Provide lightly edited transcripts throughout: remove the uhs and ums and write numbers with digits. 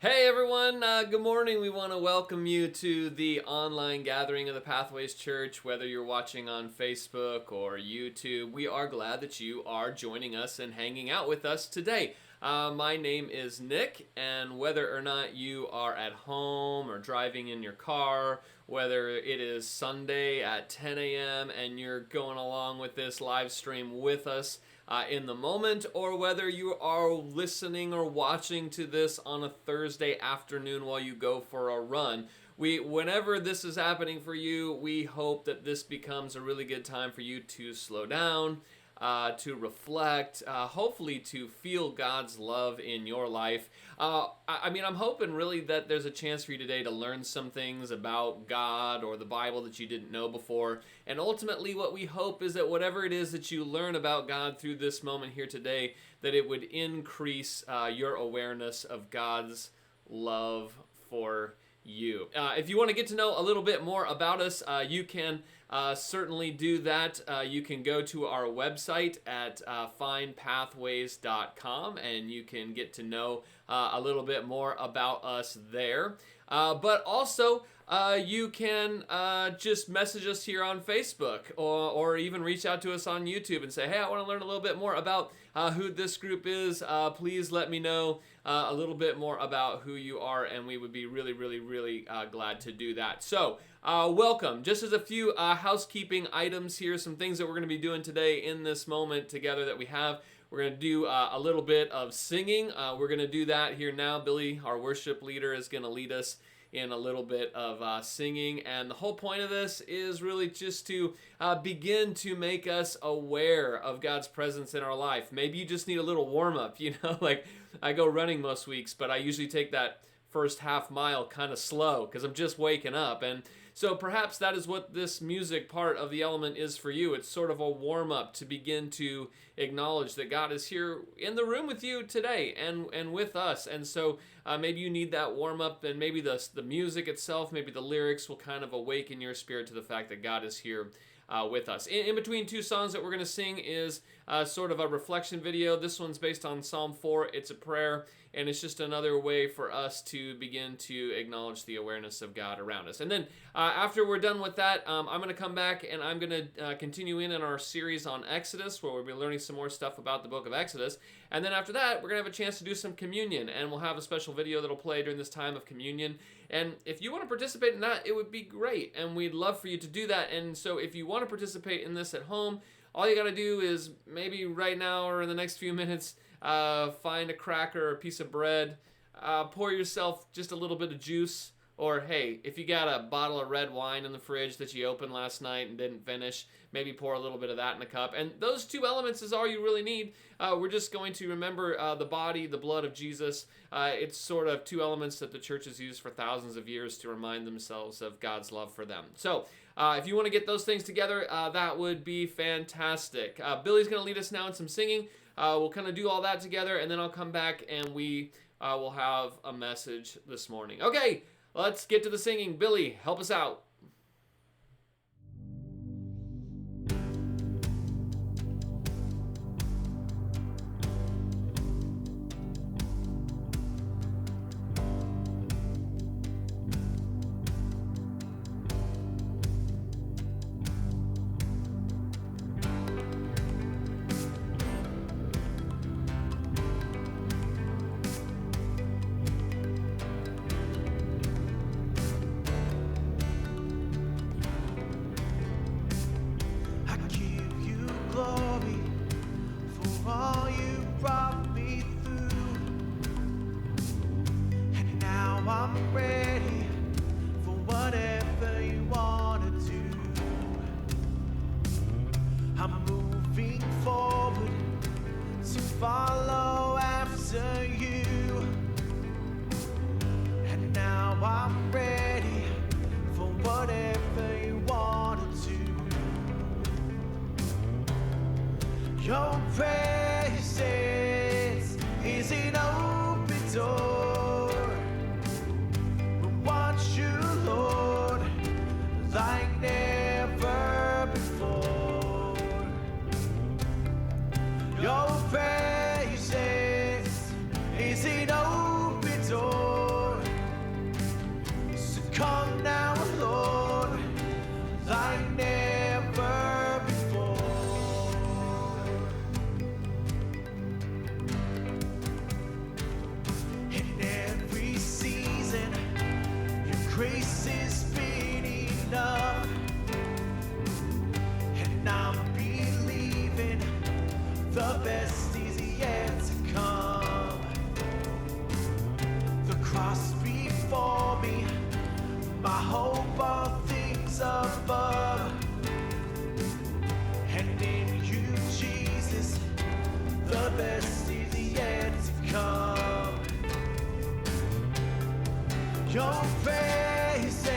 Hey everyone, good morning. We want to welcome you to the online gathering of the Pathways Church. Whether you're watching on Facebook or YouTube, we are glad that you are joining us and hanging out with us today. My name is Nick, and whether or not you are at home or driving in your car, whether it is Sunday at 10 a.m. and you're going along with this live stream with us, in the moment, or whether you are listening or watching to this on a Thursday afternoon while you go for a run. Whenever this is happening for you, we hope that this becomes a really good time for you to slow down, to reflect, hopefully to feel God's love in your life. I'm hoping really that there's a chance for you today to learn some things about God or the Bible that you didn't know before. And ultimately what we hope is that whatever it is that you learn about God through this moment here today, that it would increase your awareness of God's love for you. If you want to get to know a little bit more about us, you can certainly do that. You can go to our website at findpathways.com and you can get to know a little bit more about us there. But also, you can just message us here on Facebook or even reach out to us on YouTube and say, hey, I want to learn a little bit more about who this group is. Please let me know a little bit more about who you are, and we would be really, really, really glad to do that. So, welcome. Just as a few housekeeping items here, some things that we're going to be doing today in this moment together that we have. We're going to do a little bit of singing. We're going to do that here now. Billy, our worship leader, is going to lead us in a little bit of singing. And the whole point of this is really just to begin to make us aware of God's presence in our life. Maybe you just need a little warm-up, like I go running most weeks, but I usually take that first half mile kind of slow because I'm just waking up. And so perhaps that is what this music part of the element is for you. It's sort of a warm-up to begin to acknowledge that God is here in the room with you today and with us. And so maybe you need that warm-up, and maybe the music itself, maybe the lyrics will kind of awaken your spirit to the fact that God is here with us. In between two songs that we're going to sing is sort of a reflection video. This one's based on Psalm 4. It's a prayer, and it's just another way for us to begin to acknowledge the awareness of God around us. And then after we're done with that, I'm going to come back and I'm going to continue in our series on Exodus, where we'll be learning some more stuff about the book of Exodus. And then after that, we're going to have a chance to do some communion, and we'll have a special video that'll play during this time of communion. And if you want to participate in that, it would be great, and we'd love for you to do that. And so if you want to participate in this at home, all you got to do is maybe right now or in the next few minutes, find a cracker or a piece of bread, pour yourself just a little bit of juice, or hey, if you got a bottle of red wine in the fridge that you opened last night and didn't finish, maybe pour a little bit of that in a cup. And those two elements is all you really need. We're just going to remember the body, the blood of Jesus. It's sort of two elements that the church has used for thousands of years to remind themselves of God's love for them. So if you want to get those things together, that would be fantastic. Billy's going to lead us now in some singing. We'll kind of do all that together, and then I'll come back and we will have a message this morning. Okay, let's get to the singing. Billy, help us out. Your presence is an open door. We want you, Lord, like never before. Your presence is an open door. The best is yet to come. The cross before me, my hope on things above. And in you, Jesus, the best is yet to come. Your presence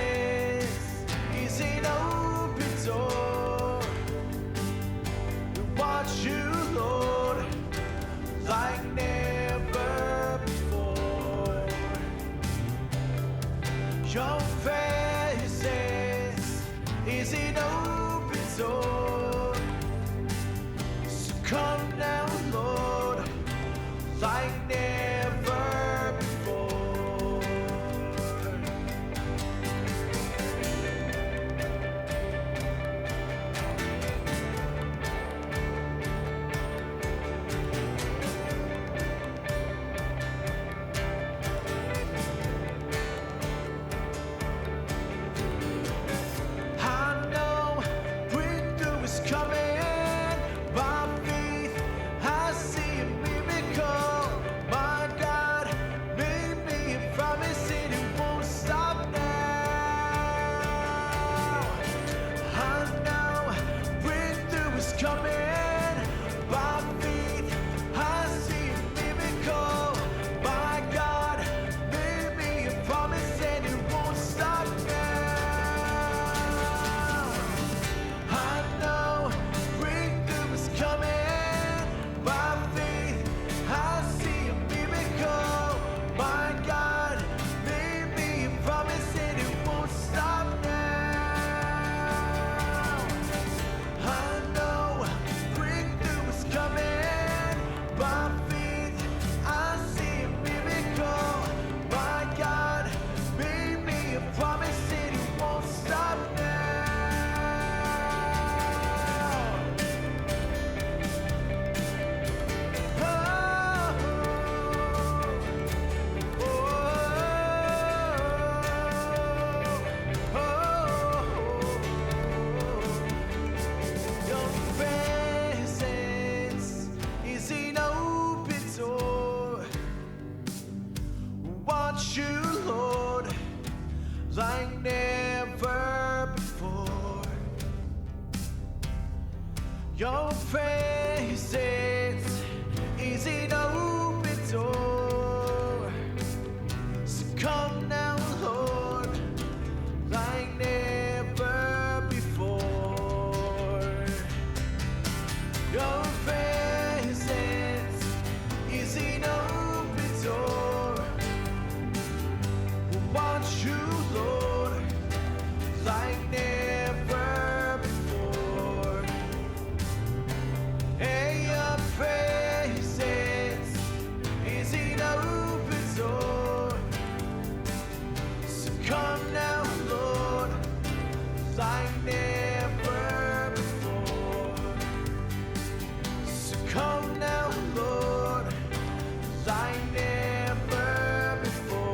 is an open door. We watch you, Lord, like never before. Your presence is an open door. So come now, Lord, like never before. I know breakthrough is coming. By faith, I see a miracle. My God made me a promise and it won't stop now. I know breakthrough is coming. By faith, I see a miracle. My God made me a promise and it won't stop now. I know breakthrough is coming. By faith, I see a miracle. My God made me a promise and it won't stop now. I know breakthrough is coming. By faith, I see a miracle. My God made me a promise and it won't stop now. Your presence is an open door. Want you, Lord, like never before. Your presence is an open door. So come now, Lord, like never before. Your presence is an open door. We want you, Lord, like never before. And your presence is an open door. So come now, Lord, like never before. So come now, Lord, like never before.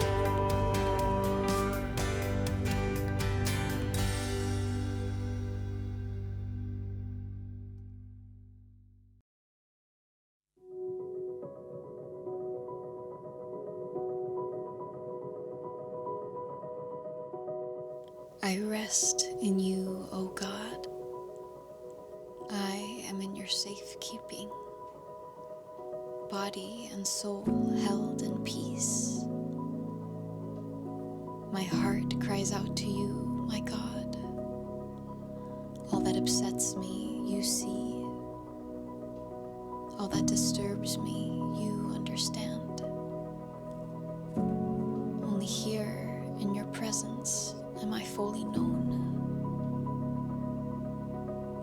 I rest in you, O God. I am in your safekeeping, body and soul held in peace. My heart cries out to you, my God. All that upsets me, you see. All that disturbs me, you understand. Only here in your presence am I fully known.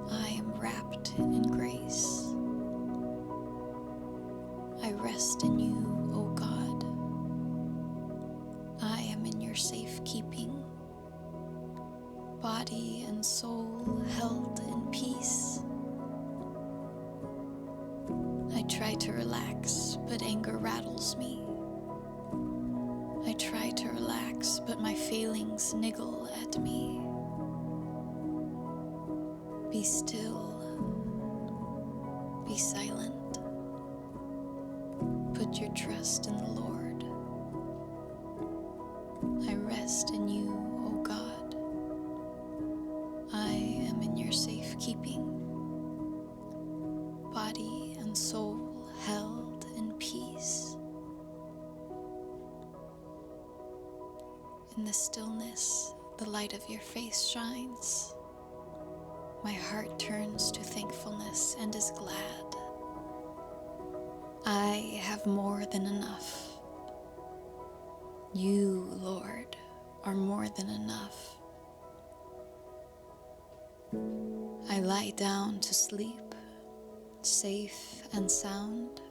I am wrapped in grace. I rest in you, O God. I am in your safekeeping, body and soul held in peace. I try to relax, but anger rattles me. I try to relax, but my failings niggle at me. Be still, be silent. put your trust in the Lord. I rest in you, O God. I am in your safekeeping. Body and soul held in peace. In the stillness, the light of your face shines. My heart turns to thankfulness and is glad. I have more than enough. You, Lord, are more than enough. I lie down to sleep, safe and sound.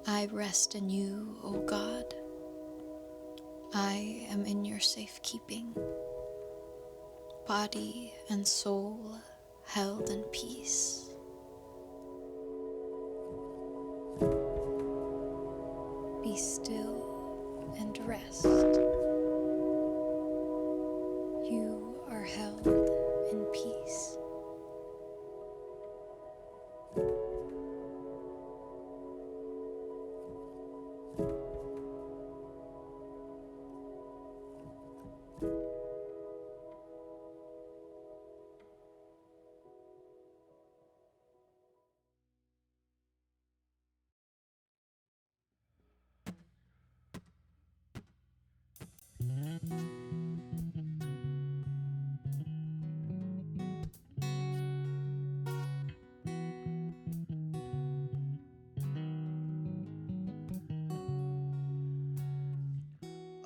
I rest in you, O God. I am in your safekeeping. Body and soul held in peace. Be still and rest. You are held in peace.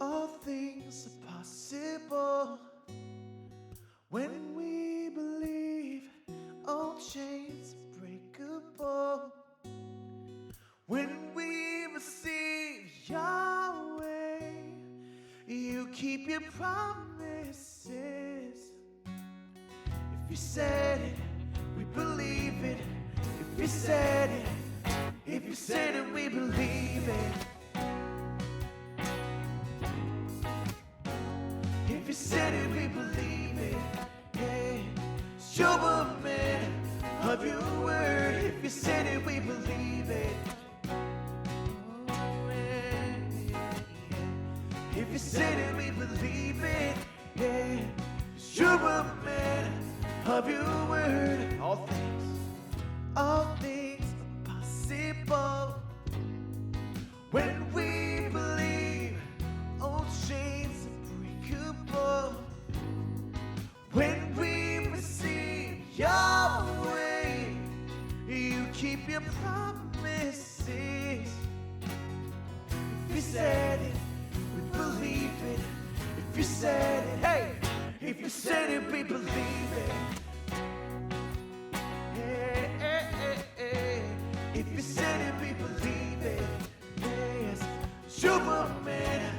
All things are possible when we believe. All chains are breakable when we receive Yahweh. You keep your promises. If you said it, we believe it. If you said it, we believe it. If you said it, we believe it. Yeah. Show a man of your word. If you said it, we believe it. Oh, yeah, yeah, yeah. If you said it, we believe it. Yeah. Show a man of your word. All things are possible when we believe. Old chains are breakable when we receive Yahweh. You keep your promises. If you said it, we believe it. If you said it, hey, if you said it, we believe it. Yeah, yeah, yeah, yeah. If you said it, we believe it. Yes, Superman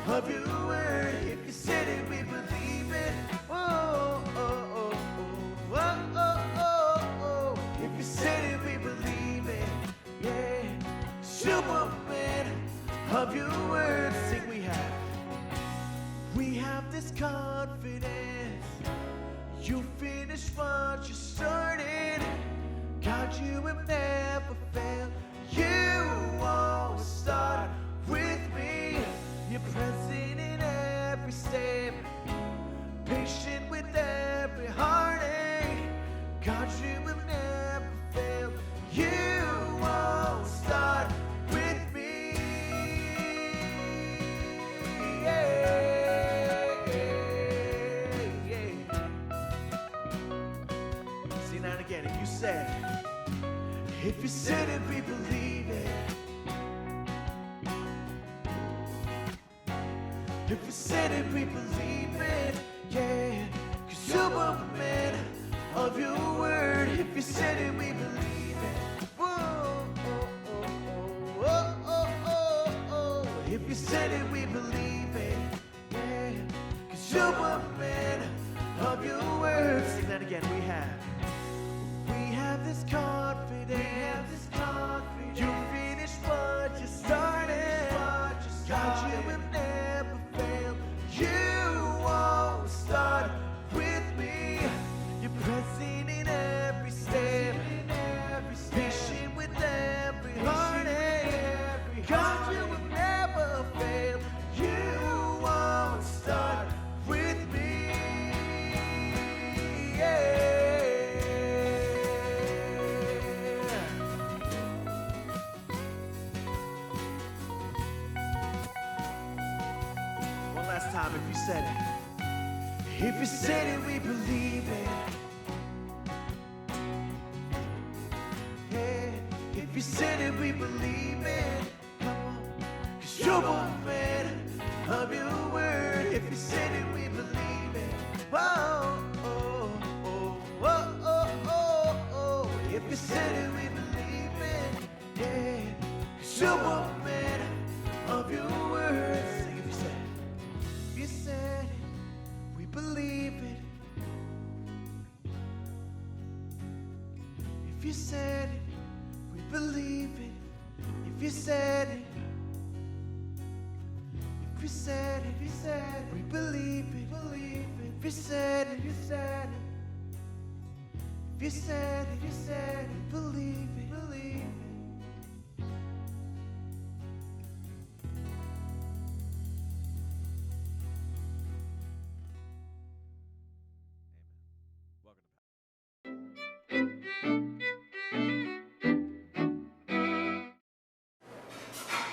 of your word. If you said it, we believe it. Oh, oh, oh, oh, oh, oh, oh, oh. If you said it, we believe it. Yeah, Superman of your word. Sing, we have this confidence. You finished what you started. God, you have never failed. You always start with me. You're present in every step, patient with every heartache. God, you have never failed. You always start with me. Yeah, yeah. See, now and again, if you said it, we believe it. If you said it, we believe it. Yeah, 'cause you're a man of your word. If you said it, we believe it. Whoa, oh, oh, oh, oh, oh, oh. If you said it, we believe it. Yeah, 'cause you're a man of your word. Sing that again. We have this confidence. You finished what you started. God, you will never fail. You always start with me. You're present in every step, patient with every heartache. if you said it. If you said it, we believe it. Yeah, if you said it, we believe it. Come on, 'cause you're a man of your word. If you said it, we believe it. Whoa, oh, oh, oh, oh, oh, oh. If you said it, we believe it. Yeah, 'cause you're a man of your word. Sing if you said it. If you said it, we believe it. If you said it, we believe it. If you said it, if you said it, if you said it, we believe it, believe it. If you said it, if you said it, if you said it, if you said it, we believe it, believe it.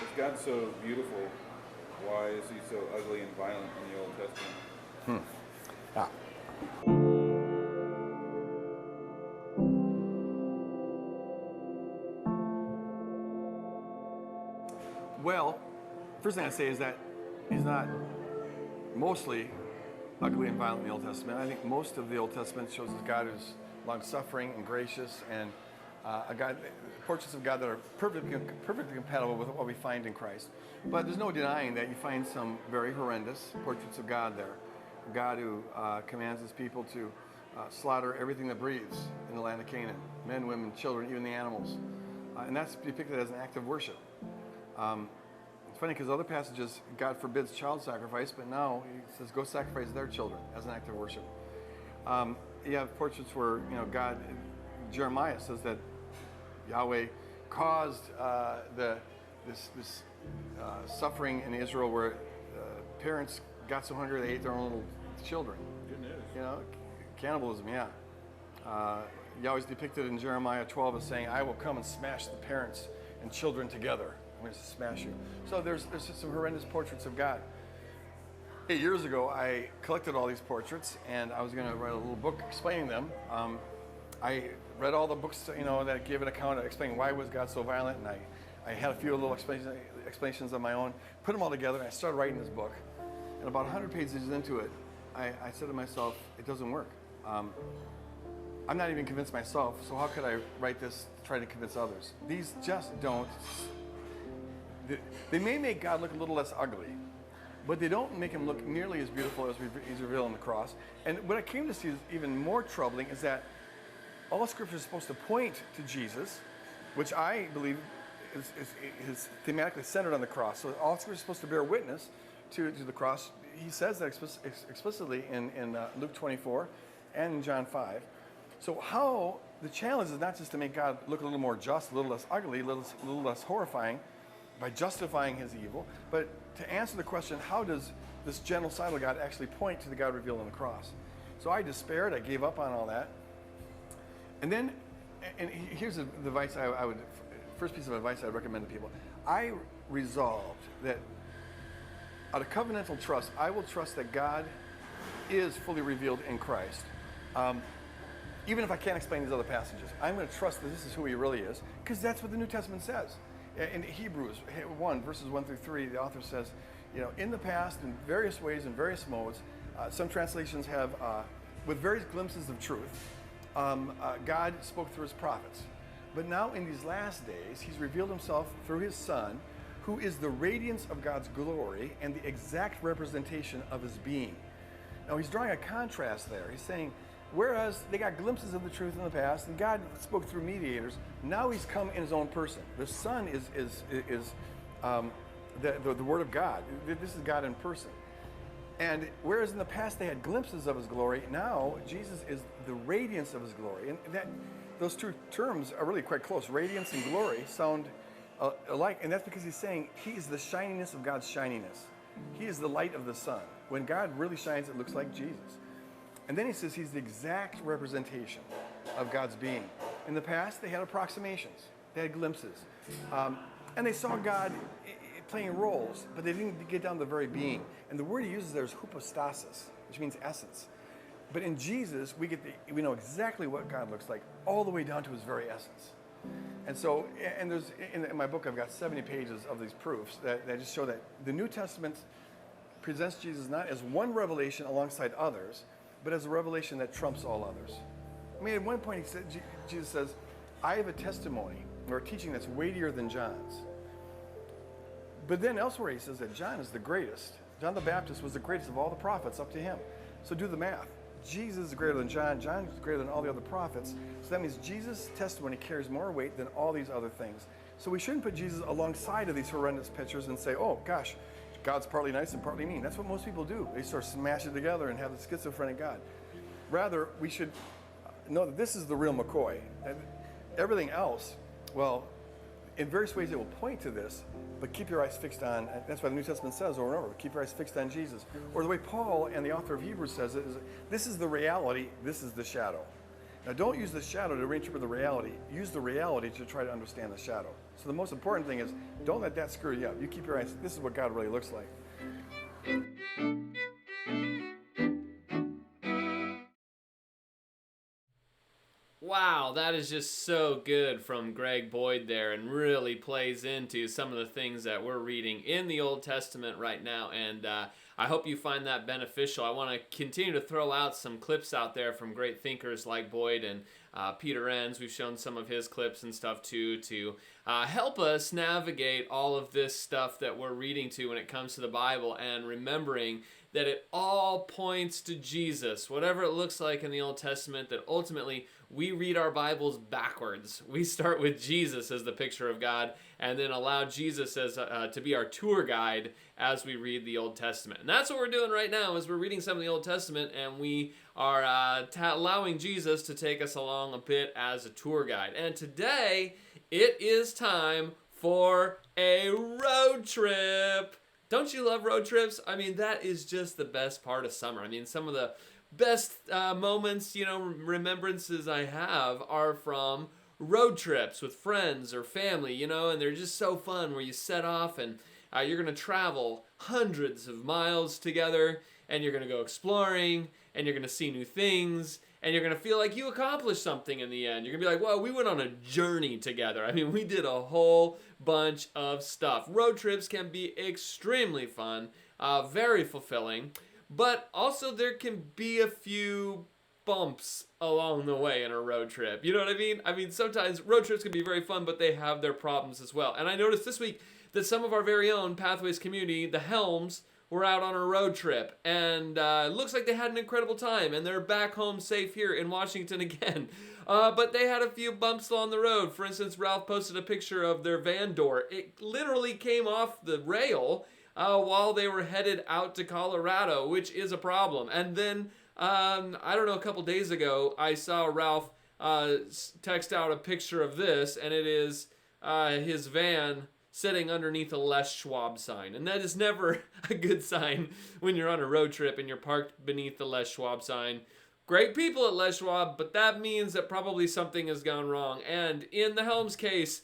If God's so beautiful, why is he so ugly and violent in the Old Testament? Well, first thing I say is that he's not mostly ugly and violent in the Old Testament. I think most of the Old Testament shows us God who's long-suffering and gracious, and a God, portraits of God that are perfectly compatible with what we find in Christ. But there's no denying that you find some very horrendous portraits of God there. A God who commands his people to slaughter everything that breathes in the land of Canaan, men, women, children, even the animals. And that's depicted as an act of worship. It's funny because other passages, God forbids child sacrifice, but now he says, go sacrifice their children as an act of worship. You have portraits where, God, Jeremiah says that Yahweh caused this suffering in Israel where parents got so hungry they ate their own little children. Good news. Cannibalism, yeah. Yahweh's depicted in Jeremiah 12 as saying, I will come and smash the parents and children together. I'm going to smash you. So there's just some horrendous portraits of God. 8 years ago, I collected all these portraits, and I was going to write a little book explaining them. I read all the books, that give an account of explaining why was God so violent, and I had a few little explanations of my own, put them all together, and I started writing this book. And about 100 pages into it, I said to myself, it doesn't work. I'm not even convinced myself, so how could I write this to try to convince others? These just don't. They may make God look a little less ugly, but they don't make him look nearly as beautiful as he's revealed on the cross. And what I came to see is even more troubling is that all Scripture is supposed to point to Jesus, which I believe is thematically centered on the cross. So all Scripture is supposed to bear witness to the cross. He says that explicitly in Luke 24 and in John 5. So how the challenge is not just to make God look a little more just, a little less ugly, a little less horrifying by justifying his evil, but to answer the question, how does this genocidal God actually point to the God revealed on the cross? So I despaired, I gave up on all that. And then, and here's the advice I would, first piece of advice I'd recommend to people. I resolved that out of covenantal trust, I will trust that God is fully revealed in Christ. Even if I can't explain these other passages, I'm going to trust that this is who he really is, because that's what the New Testament says. In Hebrews 1, verses 1 through 3, the author says, in the past, in various ways, in various modes, some translations have, with various glimpses of truth, God spoke through his prophets. But now in these last days, he's revealed himself through his Son, who is the radiance of God's glory and the exact representation of his being. Now he's drawing a contrast there. He's saying, whereas they got glimpses of the truth in the past, and God spoke through mediators, now he's come in his own person. The Son is the Word of God. This is God in person. And whereas in the past they had glimpses of his glory, now Jesus is the radiance of his glory. And those two terms are really quite close. Radiance and glory sound alike, and that's because he's saying he is the shininess of God's shininess. He is the light of the sun. When God really shines, it looks like Jesus. And then he says he's the exact representation of God's being. In the past, they had approximations. They had glimpses. And they saw God playing roles, but they didn't get down to the very being. And the word he uses there is hypostasis, which means essence. But in Jesus, we know exactly what God looks like, all the way down to his very essence. And so, and there's in my book, I've got 70 pages of these proofs that just show that the New Testament presents Jesus not as one revelation alongside others, but as a revelation that trumps all others. I mean, at one point, Jesus says, I have a testimony or a teaching that's weightier than John's. But then elsewhere, he says that John is the greatest. John the Baptist was the greatest of all the prophets up to him. So do the math. Jesus is greater than John. John is greater than all the other prophets. So that means Jesus' testimony carries more weight than all these other things. So we shouldn't put Jesus alongside of these horrendous pictures and say, oh, gosh, God's partly nice and partly mean. That's what most people do. They sort of smash it together and have the schizophrenic God. Rather, we should know that this is the real McCoy. And everything else, well, in various ways it will point to this, but keep your eyes fixed on, that's why the New Testament says over and over, keep your eyes fixed on Jesus. Or the way Paul and the author of Hebrews says it is, this is the reality, this is the shadow. Now don't use the shadow to reinterpret the reality. Use the reality to try to understand the shadow. So the most important thing is, don't let that screw you up. You keep your eyes, this is what God really looks like. Wow, that is just so good from Greg Boyd there, and really plays into some of the things that we're reading in the Old Testament right now, and I hope you find that beneficial. I want to continue to throw out some clips out there from great thinkers like Boyd and Peter Enns. We've shown some of his clips and stuff too to help us navigate all of this stuff that we're reading to when it comes to the Bible, and remembering that it all points to Jesus. Whatever it looks like in the Old Testament, that ultimately we read our Bibles backwards. We start with Jesus as the picture of God, and then allow Jesus as to be our tour guide as we read the Old Testament. And that's what we're doing right now, is we're reading some of the Old Testament, and we are allowing Jesus to take us along a bit as a tour guide. And today, it is time for a road trip. Don't you love road trips? I mean, that is just the best part of summer. I mean, some of the best moments, remembrances I have are from road trips with friends or family, and they're just so fun, where you set off and you're going to travel hundreds of miles together, and you're going to go exploring, and you're going to see new things, and you're going to feel like you accomplished something in the end. You're going to be like, well, we went on a journey together. I mean, we did a whole bunch of stuff. Road trips can be extremely fun, very fulfilling, but also there can be a few bumps along the way in a road trip. You know what I mean? I mean, sometimes road trips can be very fun, but they have their problems as well. And I noticed this week that some of our very own Pathways community, the Helms, were out on a road trip, and it looks like they had an incredible time, and they're back home safe here in Washington again. But they had a few bumps along the road. For instance, Ralph posted a picture of their van door. It literally came off the rail while they were headed out to Colorado, which is a problem. And then, I don't know, a couple days ago, I saw Ralph text out a picture of this, and it is his van sitting underneath a Les Schwab sign. And that is never a good sign when you're on a road trip and you're parked beneath the Les Schwab sign. Great people at Les Schwab, but that means that probably something has gone wrong. And in the Helms case,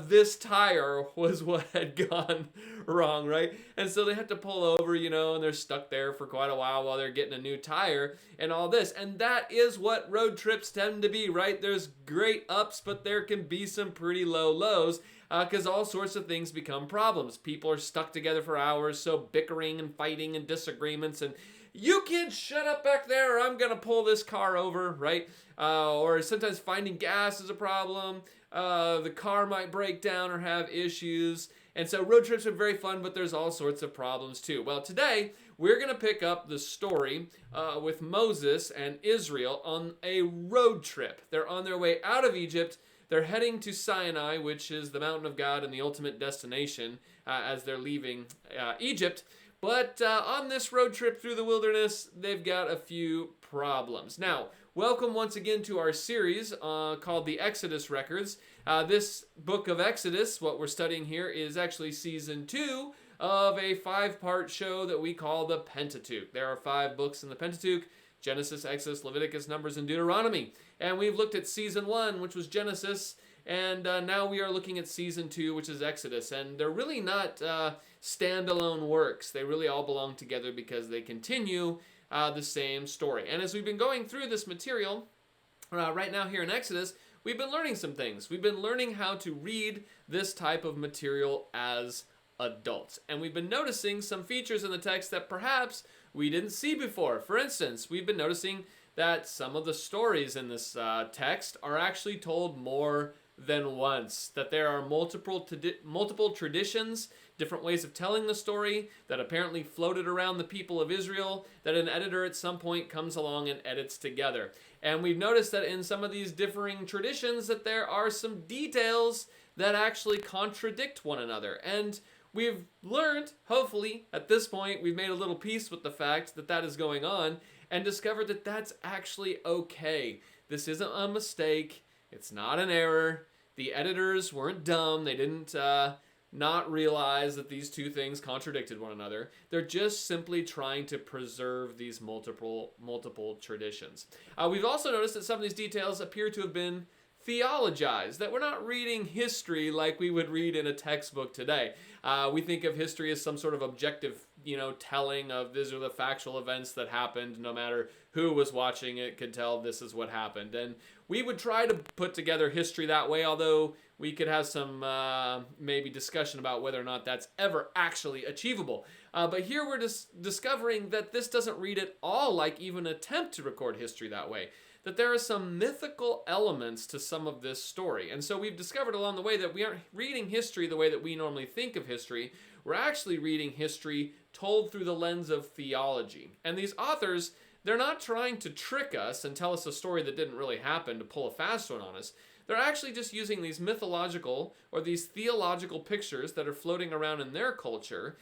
this tire was what had gone wrong, right? And so they had to pull over, and they're stuck there for quite a while they're getting a new tire and all this. And that is what road trips tend to be, right? There's great ups, but there can be some pretty low lows, because all sorts of things become problems. People are stuck together for hours, so bickering and fighting and disagreements, and you kids shut up back there or I'm gonna pull this car over, right? Or sometimes finding gas is a problem. The car might break down or have issues. And so road trips are very fun, but there's all sorts of problems too. Well, today we're going to pick up the story with Moses and Israel on a road trip. They're on their way out of Egypt. They're heading to Sinai, which is the mountain of God and the ultimate destination as they're leaving Egypt. But on this road trip through the wilderness, they've got a few problems. Now, welcome once again to our series called the Exodus Records. This book of Exodus, what we're studying here, is actually season 2 of a 5-part show that we call the Pentateuch. There are 5 books in the Pentateuch: Genesis, Exodus, Leviticus, Numbers, and Deuteronomy. And we've looked at season 1, which was Genesis, And now we are looking at season 2, which is Exodus. And they're really not standalone works. They really all belong together because they continue the same story. And as we've been going through this material, right now here in Exodus, we've been learning some things. We've been learning how to read this type of material as adults. And we've been noticing some features in the text that perhaps we didn't see before. For instance, we've been noticing that some of the stories in this text are actually told more than once, that there are multiple traditions, different ways of telling the story that apparently floated around the people of Israel, that an editor at some point comes along and edits together. And we've noticed that in some of these differing traditions that there are some details that actually contradict one another. And we've learned, hopefully, at this point, we've made a little peace with the fact that that is going on and discovered that that's actually okay. This isn't a mistake. It's not an error. The editors weren't dumb. They didn't not realize that these two things contradicted one another. They're just simply trying to preserve these multiple traditions. We've also noticed that some of these details appear to have been theologized, that we're not reading history like we would read in a textbook today. We think of history as some sort of objective, telling of these are the factual events that happened. No matter who was watching it could tell this is what happened. And we would try to put together history that way, although we could have some maybe discussion about whether or not that's ever actually achievable. But here we're just discovering that this doesn't read at all like even an attempt to record history that way, that there are some mythical elements to some of this story. And so we've discovered along the way that we aren't reading history the way that we normally think of history. We're actually reading history told through the lens of theology. And these authors, they're not trying to trick us and tell us a story that didn't really happen to pull a fast one on us. They're actually just using these mythological or these theological pictures that are floating around in their culture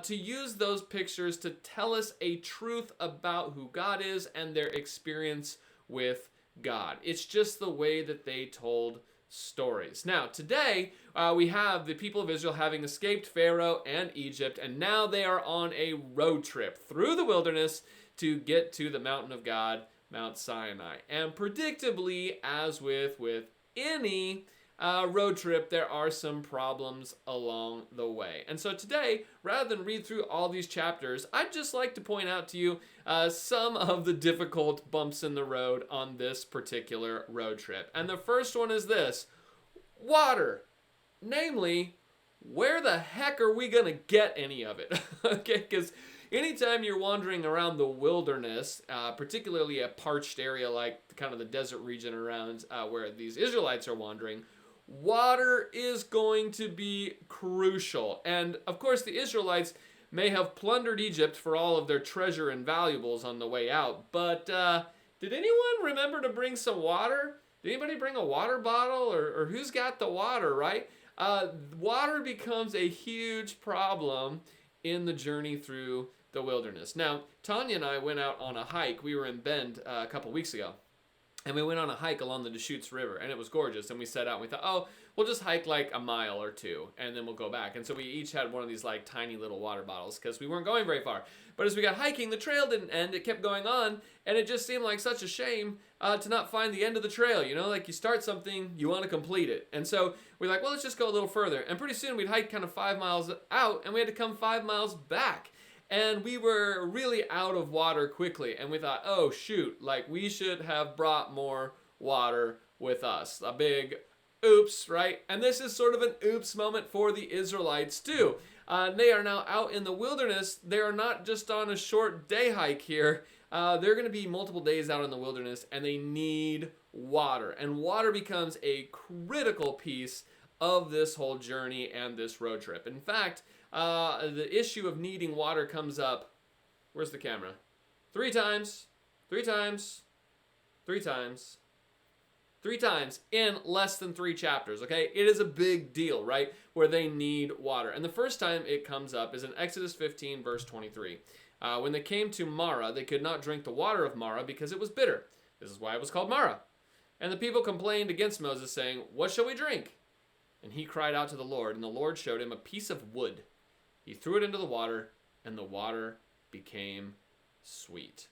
to use those pictures to tell us a truth about who God is and their experience with God. It's just the way that they told stories. Now, today, we have the people of Israel having escaped Pharaoh and Egypt, and now they are on a road trip through the wilderness to get to the mountain of God, Mt Sinai. And predictably, as with any road trip, there are some problems along the way. And so today, rather than read through all these chapters, I'd just like to point out to you some of the difficult bumps in the road on this particular road trip. And the first one is this: water. Namely, where the heck are we going to get any of it? Okay, because anytime you're wandering around the wilderness, particularly a parched area like kind of the desert region around where these Israelites are wandering, water is going to be crucial. And of course, the Israelites may have plundered Egypt for all of their treasure and valuables on the way out, but did anyone remember to bring some water? Did anybody bring a water bottle, or who's got the water, right? Water becomes a huge problem in the journey through the wilderness. Now, Tanya and I went out on a hike. We were in Bend a couple weeks ago, and we went on a hike along the Deschutes River, and it was gorgeous. And we set out and we thought, oh, we'll just hike like a mile or two, and then we'll go back. And so we each had one of these like tiny little water bottles because we weren't going very far. But as we got hiking, the trail didn't end. It kept going on, and it just seemed like such a shame to not find the end of the trail. Like you start something, you want to complete it. And so we're like, well, let's just go a little further. And pretty soon we'd hike kind of 5 miles out, and we had to come 5 miles back. And we were really out of water quickly. And we thought, oh, shoot, like we should have brought more water with us. A big oops, right? And this is sort of an oops moment for the Israelites too. They are now out in the wilderness. They are not just on a short day hike here. They're going to be multiple days out in the wilderness, and they need water. And water becomes a critical piece of this whole journey and this road trip. In fact, the issue of needing water comes up, where's the camera? 3 times in less than 3 chapters, okay? It is a big deal, right? Where they need water. And the first time it comes up is in Exodus 15, verse 23. When they came to Marah, they could not drink the water of Marah because it was bitter. This is why it was called Marah. And the people complained against Moses, saying, what shall we drink? And he cried out to the Lord, and the Lord showed him a piece of wood. He threw it into the water, and the water became sweet.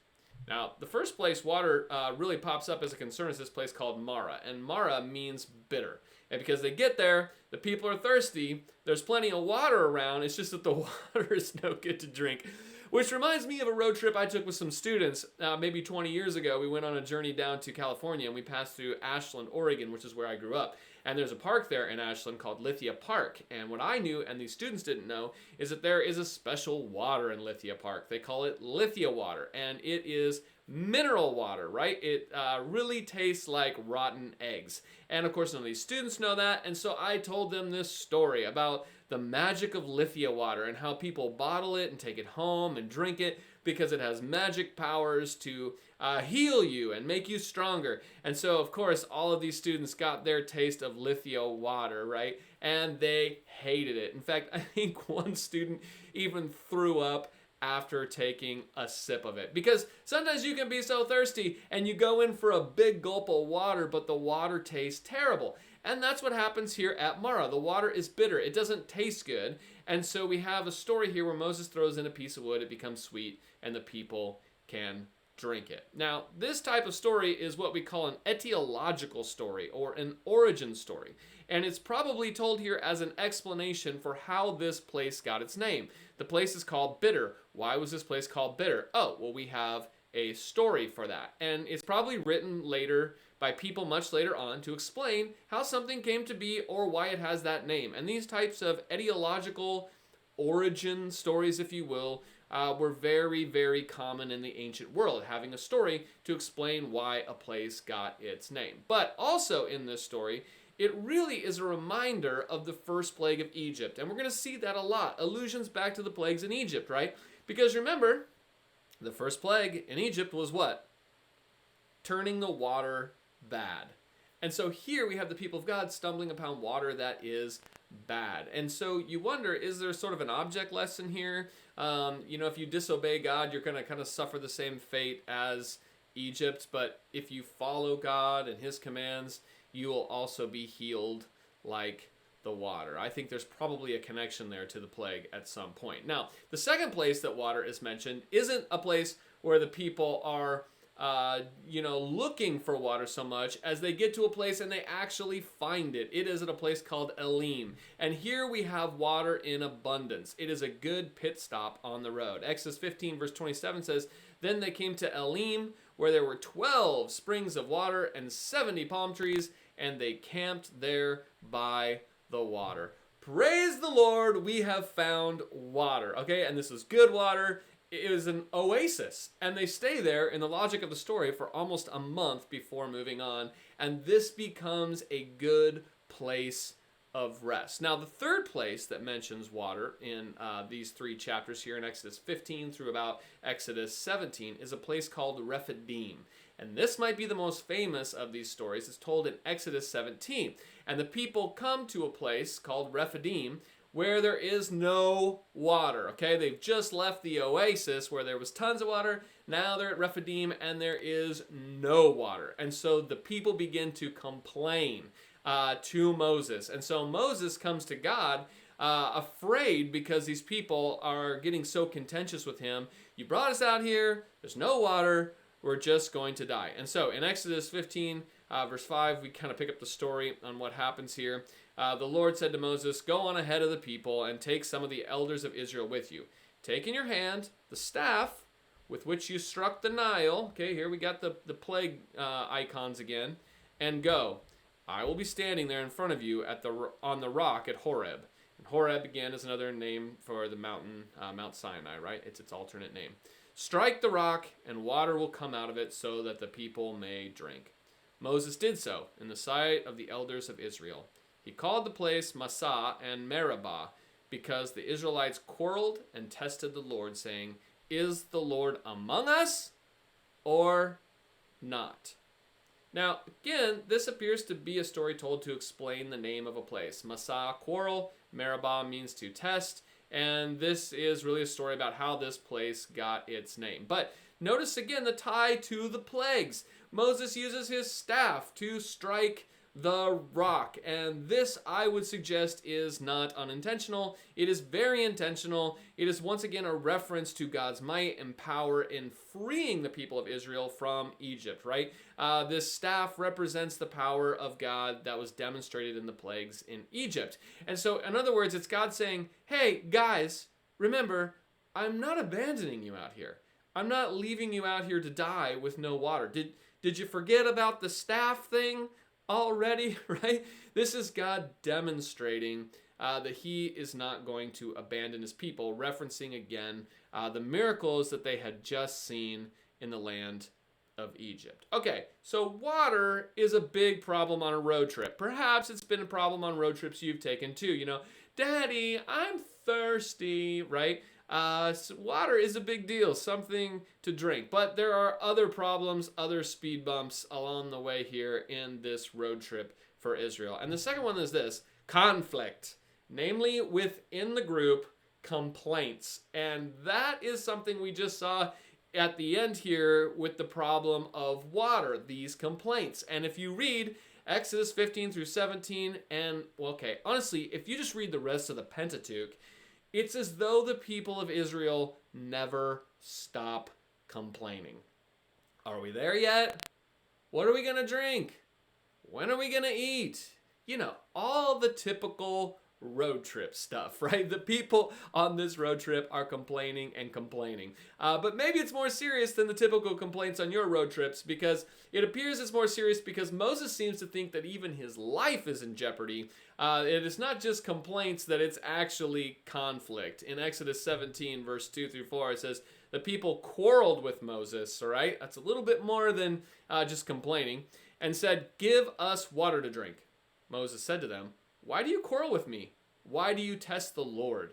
Now, the first place water really pops up as a concern is this place called Marah. And Marah means bitter. And because they get there, the people are thirsty. There's plenty of water around. It's just that the water is no good to drink. Which reminds me of a road trip I took with some students maybe 20 years ago. We went on a journey down to California, and we passed through Ashland, Oregon, which is where I grew up. And there's a park there in Ashland called Lithia Park. And what I knew, and these students didn't know, is that there is a special water in Lithia Park. They call it Lithia water, and it is mineral water, right? It really tastes like rotten eggs. And of course, none of these students know that, and so I told them this story about the magic of Lithia water and how people bottle it and take it home and drink it because it has magic powers to heal you and make you stronger. And so, of course, all of these students got their taste of Lithia water, right? And they hated it. In fact, I think one student even threw up after taking a sip of it. Because sometimes you can be so thirsty and you go in for a big gulp of water, but the water tastes terrible. And that's what happens here at Marah. The water is bitter. It doesn't taste good. And so we have a story here where Moses throws in a piece of wood, it becomes sweet, and the people can drink it. Now, this type of story is what we call an etiological story or an origin story. And it's probably told here as an explanation for how this place got its name. The place is called Bitter. Why was this place called Bitter? Oh, well, we have a story for that. And it's probably written later by people much later on to explain how something came to be or why it has that name. And these types of etiological origin stories, if you will, were very, very common in the ancient world, having a story to explain why a place got its name. But also in this story, it really is a reminder of the first plague of Egypt. And we're going to see that a lot. Allusions back to the plagues in Egypt, right? Because remember, the first plague in Egypt was what? Turning the water bad. And so here we have the people of God stumbling upon water that is bad. And so you wonder, is there sort of an object lesson here? If you disobey God, you're going to kind of suffer the same fate as Egypt. But if you follow God and his commands, you will also be healed like the water. I think there's probably a connection there to the plague at some point. Now, the second place that water is mentioned isn't a place where the people are looking for water so much as they get to a place and they actually find it. It is at a place called Elim. And here we have water in abundance. It is a good pit stop on the road. Exodus 15 verse 27 says, "Then they came to Elim, where there were 12 springs of water and 70 palm trees, and they camped there by the water." Praise the Lord, we have found water. Okay, and this is good water. It is an oasis, and they stay there in the logic of the story for almost a month before moving on, and this becomes a good place of rest. Now, the third place that mentions water in these three chapters here in Exodus 15 through about Exodus 17 is a place called Rephidim. And this might be the most famous of these stories. It's told in Exodus 17. And the people come to a place called Rephidim where there is no water, okay? They've just left the oasis where there was tons of water. Now they're at Rephidim and there is no water. And so the people begin to complain to Moses. And so Moses comes to God afraid because these people are getting so contentious with him. You brought us out here, there's no water, we're just going to die. And so in Exodus 15, verse 5, we kind of pick up the story on what happens here. The Lord said to Moses, "Go on ahead of the people and take some of the elders of Israel with you. Take in your hand the staff with which you struck the Nile." Okay, here we got the plague icons again. "And go. I will be standing there in front of you on the rock at Horeb." And Horeb, again, is another name for the mountain, Mount Sinai, right? It's its alternate name. "Strike the rock, and water will come out of it so that the people may drink." Moses did so in the sight of the elders of Israel. He called the place Massah and Meribah because the Israelites quarreled and tested the Lord, saying, "Is the Lord among us or not?" Now, again, this appears to be a story told to explain the name of a place. Massah, quarrel. Meribah means to test. And this is really a story about how this place got its name. But notice again the tie to the plagues. Moses uses his staff to strike the rock. And this, I would suggest, is not unintentional. It is very intentional. It is once again a reference to God's might and power in freeing the people of Israel from Egypt, right? This staff represents the power of God that was demonstrated in the plagues in Egypt. And so, in other words, it's God saying, hey, guys, remember, I'm not abandoning you out here. I'm not leaving you out here to die with no water. Did you forget about the staff thing already, right? This is God demonstrating that he is not going to abandon his people, referencing again the miracles that they had just seen in the land of Egypt. Okay, so water is a big problem on a road trip. Perhaps it's been a problem on road trips you've taken too. You know, Daddy, I'm thirsty, right? So water is a big deal, something to drink. But there are other problems, other speed bumps along the way here in this road trip for Israel. And the second one is this: conflict, namely within the group, complaints. And that is something we just saw at the end here with the problem of water, these complaints. And if you read Exodus 15 through 17, and, well, okay, honestly, if you just read the rest of the Pentateuch, it's as though the people of Israel never stop complaining. Are we there yet? What are we going to drink? When are we going to eat? You know, all the typical road trip stuff, right? The people on this road trip are complaining and complaining. But maybe it's more serious than the typical complaints on your road trips, because it appears it's more serious because Moses seems to think that even his life is in jeopardy. It is not just complaints, that it's actually conflict. In Exodus 17, verse 2 through 4, it says, the people quarreled with Moses, all right? That's a little bit more than just complaining, and said, give us water to drink. Moses said to them, why do you quarrel with me? Why do you test the Lord?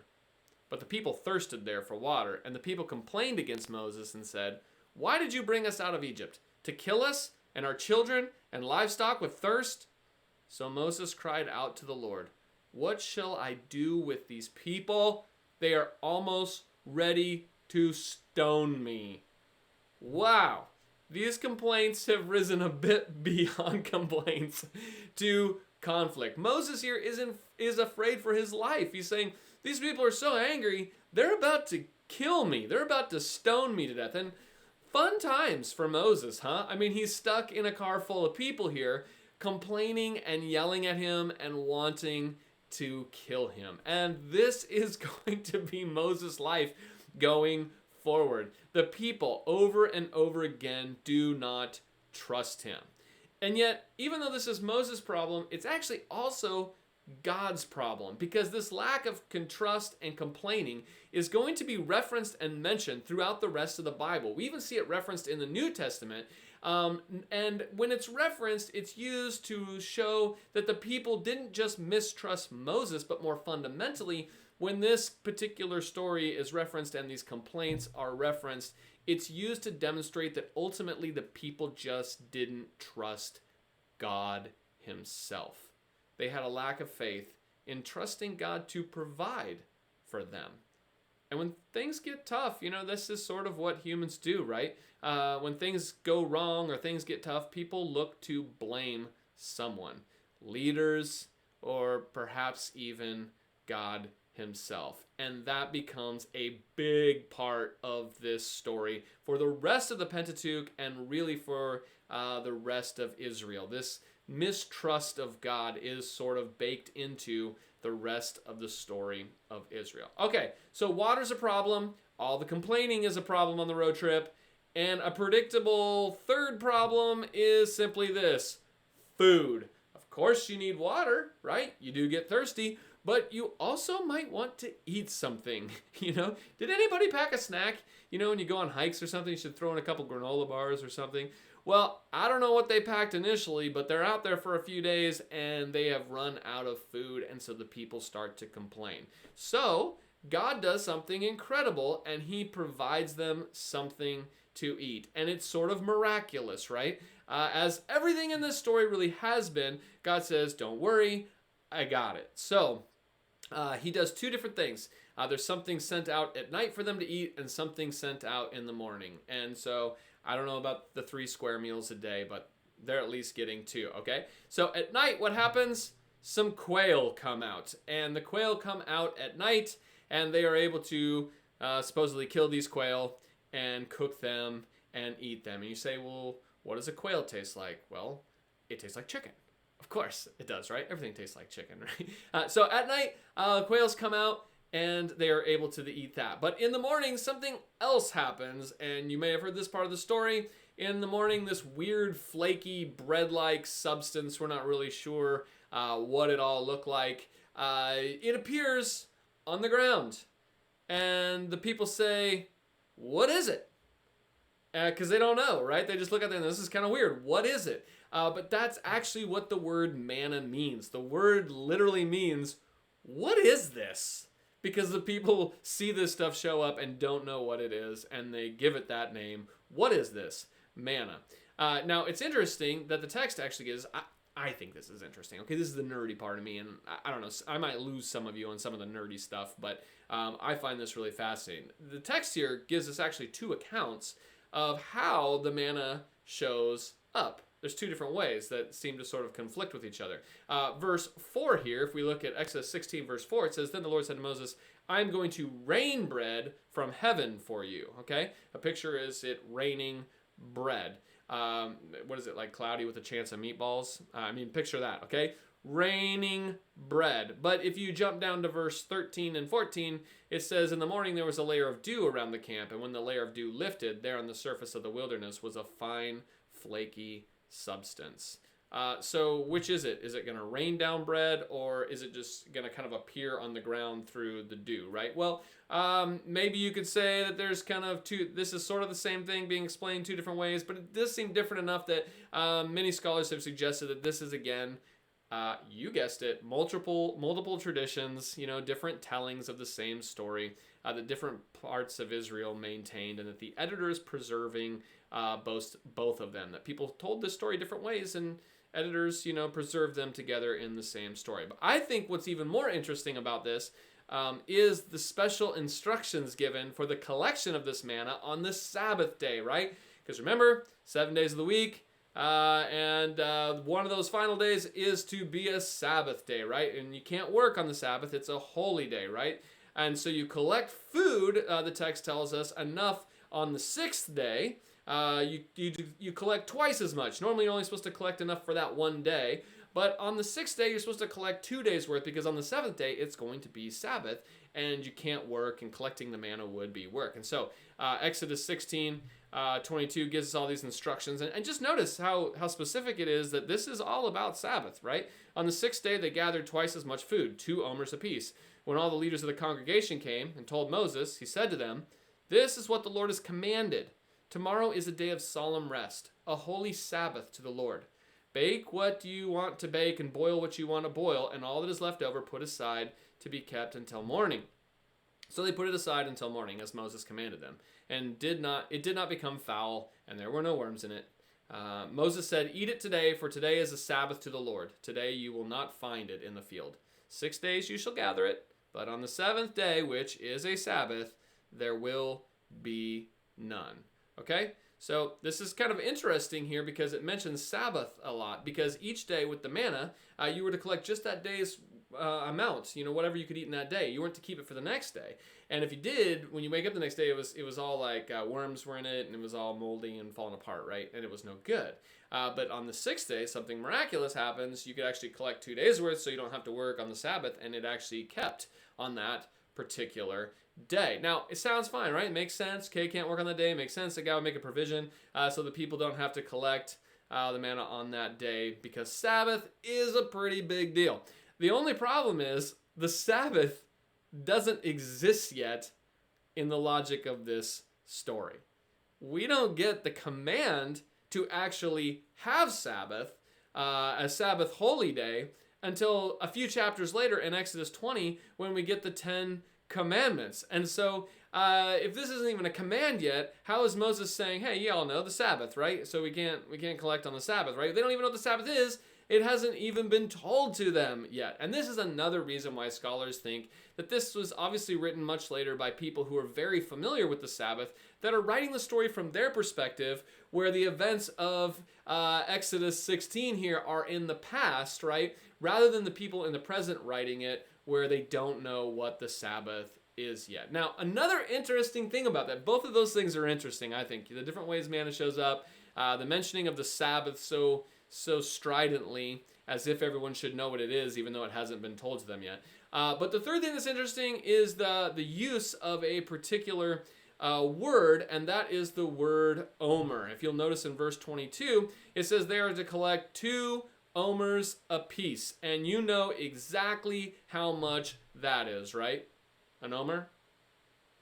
But the people thirsted there for water, and the people complained against Moses and said, why did you bring us out of Egypt? To kill us and our children and livestock with thirst? So Moses cried out to the Lord, what shall I do with these people? They are almost ready to stone me. Wow. These complaints have risen a bit beyond complaints to conflict. Moses here is afraid for his life. He's saying, these people are so angry, they're about to kill me. They're about to stone me to death. And fun times for Moses, huh? I mean, he's stuck in a car full of people here, complaining and yelling at him and wanting to kill him. And this is going to be Moses' life going forward. The people over and over again do not trust him. And yet, even though this is Moses' problem, it's actually also God's problem, because this lack of trust and complaining is going to be referenced and mentioned throughout the rest of the Bible. We even see it referenced in the New Testament. And when it's referenced, it's used to show that the people didn't just mistrust Moses, but more fundamentally, when this particular story is referenced and these complaints are referenced, it's used to demonstrate that ultimately the people just didn't trust God himself. They had a lack of faith in trusting God to provide for them. And when things get tough, you know, this is sort of what humans do, right? When things go wrong or things get tough, people look to blame someone. Leaders, or perhaps even God himself. And that becomes a big part of this story for the rest of the Pentateuch and really for the rest of Israel. This mistrust of God is sort of baked into the rest of the story of Israel. Okay, so water's a problem. All the complaining is a problem on the road trip. And a predictable third problem is simply this: food. Of course you need water, right? You do get thirsty. But you also might want to eat something, you know? Did anybody pack a snack? You know, when you go on hikes or something, you should throw in a couple granola bars or something. Well, I don't know what they packed initially, but they're out there for a few days and they have run out of food, and so the people start to complain. So God does something incredible and he provides them something to eat. And it's sort of miraculous, right? As everything in this story really has been, God says, don't worry, I got it. So he does two different things. There's something sent out at night for them to eat and something sent out in the morning. And so I don't know about the 3 square meals a day, but They're at least getting 2, okay? So at night, what happens? Some quail come out. And the quail come out at night, and they are able to supposedly kill these quail and cook them and eat them. And you say, well, what does a quail taste like? Well, it tastes like chicken. Of course it does, right? Everything tastes like chicken, right? So at night, quails come out, and they are able to eat that. But in the morning, something else happens, and you may have heard this part of the story. In the morning, this weird, flaky, bread-like substance, we're not really sure what it all looked like, it appears on the ground. And the people say, what is it? Because they don't know, right? They just look at it and this is kind of weird. What is it? But that's actually what the word manna means. The word literally means, what is this? Because the people see this stuff show up and don't know what it is, and they give it that name. What is this? Manna. Now, it's interesting that the text actually gives... I think this is interesting. Okay, this is the nerdy part of me, and I don't know, I might lose some of you on some of the nerdy stuff, but I find this really fascinating. The text here gives us actually 2 accounts of how the manna shows up. There's 2 different ways that seem to sort of conflict with each other. Verse 4 here, if we look at Exodus 16, verse 4, it says, Then the Lord said to Moses, I'm going to rain bread from heaven for you. Okay? A picture is it raining bread. What is it, like cloudy with a chance of meatballs? Picture that, okay? Raining bread. But if you jump down to verse 13 and 14, it says, In the morning there was a layer of dew around the camp, and when the layer of dew lifted, there on the surface of the wilderness was a fine, flaky substance. So which is it? Is it going to rain down bread, or is it just going to kind of appear on the ground through the dew, right? Well, maybe you could say that there's kind of 2, this is sort of the same thing being explained 2 different ways, but it does seem different enough that many scholars have suggested that this is, again, you guessed it, multiple traditions, different tellings of the same story, that different parts of Israel maintained, and that the editor is preserving both of them, that people told this story different ways, and editors, preserve them together in the same story. But I think what's even more interesting about this is the special instructions given for the collection of this manna on the Sabbath day, right? Because remember, 7 days of the week, and one of those final days is to be a Sabbath day, right? And you can't work on the Sabbath, it's a holy day, right? And so you collect food, the text tells us, enough on the 6th day. You collect twice as much. Normally you're only supposed to collect enough for that one day, but on the 6th day you're supposed to collect 2 days worth, because on the 7th day it's going to be Sabbath and you can't work, and collecting the manna would be work. And so Exodus 16, 22 gives us all these instructions, and just notice how specific it is that this is all about Sabbath, right? On the 6th day they gathered twice as much food, 2 omers apiece. When all the leaders of the congregation came and told Moses, he said to them, This is what the Lord has commanded. Tomorrow is a day of solemn rest, a holy Sabbath to the Lord. Bake what you want to bake and boil what you want to boil, and all that is left over put aside to be kept until morning. So they put it aside until morning, as Moses commanded them, and it did not become foul, and there were no worms in it. Moses said, Eat it today, for today is a Sabbath to the Lord. Today you will not find it in the field. 6 days you shall gather it, but on the 7th day, which is a Sabbath, there will be none. Okay? So this is kind of interesting here because it mentions Sabbath a lot, because each day with the manna, you were to collect just that day's amount, whatever you could eat in that day. You weren't to keep it for the next day. And if you did, when you wake up the next day, it was all like worms were in it, and it was all moldy and falling apart, right? And it was no good. But on the 6th day, something miraculous happens. You could actually collect 2 days worth, so you don't have to work on the Sabbath, and it actually kept on that particular day. Now, it sounds fine, right? It makes sense. Okay, can't work on the day. It makes sense. The guy would make a provision so the people don't have to collect the manna on that day, because Sabbath is a pretty big deal. The only problem is the Sabbath doesn't exist yet in the logic of this story. We don't get the command to actually have Sabbath, a Sabbath holy day, until a few chapters later in Exodus 20, when we get the 10 commandments. And so if this isn't even a command yet, how is Moses saying, hey, you all know the Sabbath, right? So we can't collect on the Sabbath, right? They don't even know what the Sabbath is, It hasn't even been told to them yet. And this is another reason why scholars think that this was obviously written much later by people who are very familiar with the Sabbath, that are writing the story from their perspective, where the events of Exodus 16 here are in the past, right? Rather than the people in the present writing it, where they don't know what the Sabbath is yet. Now, another interesting thing about that, both of those things are interesting, I think. The different ways manna shows up, the mentioning of the Sabbath so stridently, as if everyone should know what it is, even though it hasn't been told to them yet. But the third thing that's interesting is the use of a particular word, and that is the word omer. If you'll notice in verse 22, it says they are to collect 2 omers apiece, and you know exactly how much that is, right? An omer?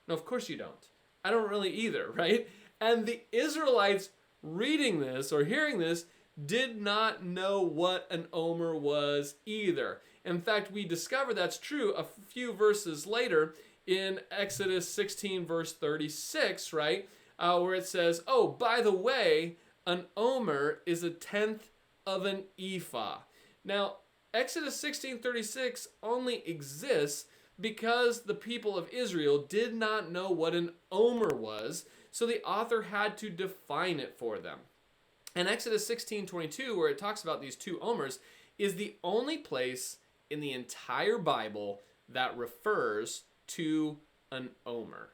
No, of course you don't. I don't really either, right? And the Israelites reading this or hearing this did not know what an omer was either. In fact, we discover that's true a few verses later in Exodus 16 verse 36, right? Where it says, oh, by the way, an omer is 1/10 of an ephah. Now, Exodus 16:36 only exists because the people of Israel did not know what an omer was, so the author had to define it for them. And Exodus 16:22, where it talks about these 2 omers, is the only place in the entire Bible that refers to an omer.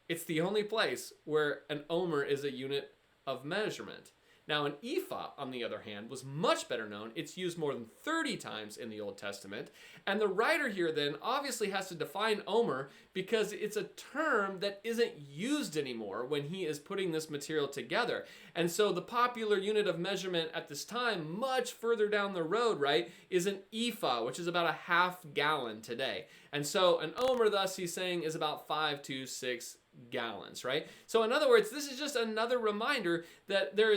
It's the only place where an omer is a unit of measurement. Now, an ephah, on the other hand, was much better known. It's used more than 30 times in the Old Testament. And the writer here then obviously has to define omer because it's a term that isn't used anymore when he is putting this material together. And so the popular unit of measurement at this time, much further down the road, right, is an ephah, which is about a half gallon today. And so an omer, thus, he's saying, is about 5 to 6 gallons, right? So in other words, this is just another reminder that there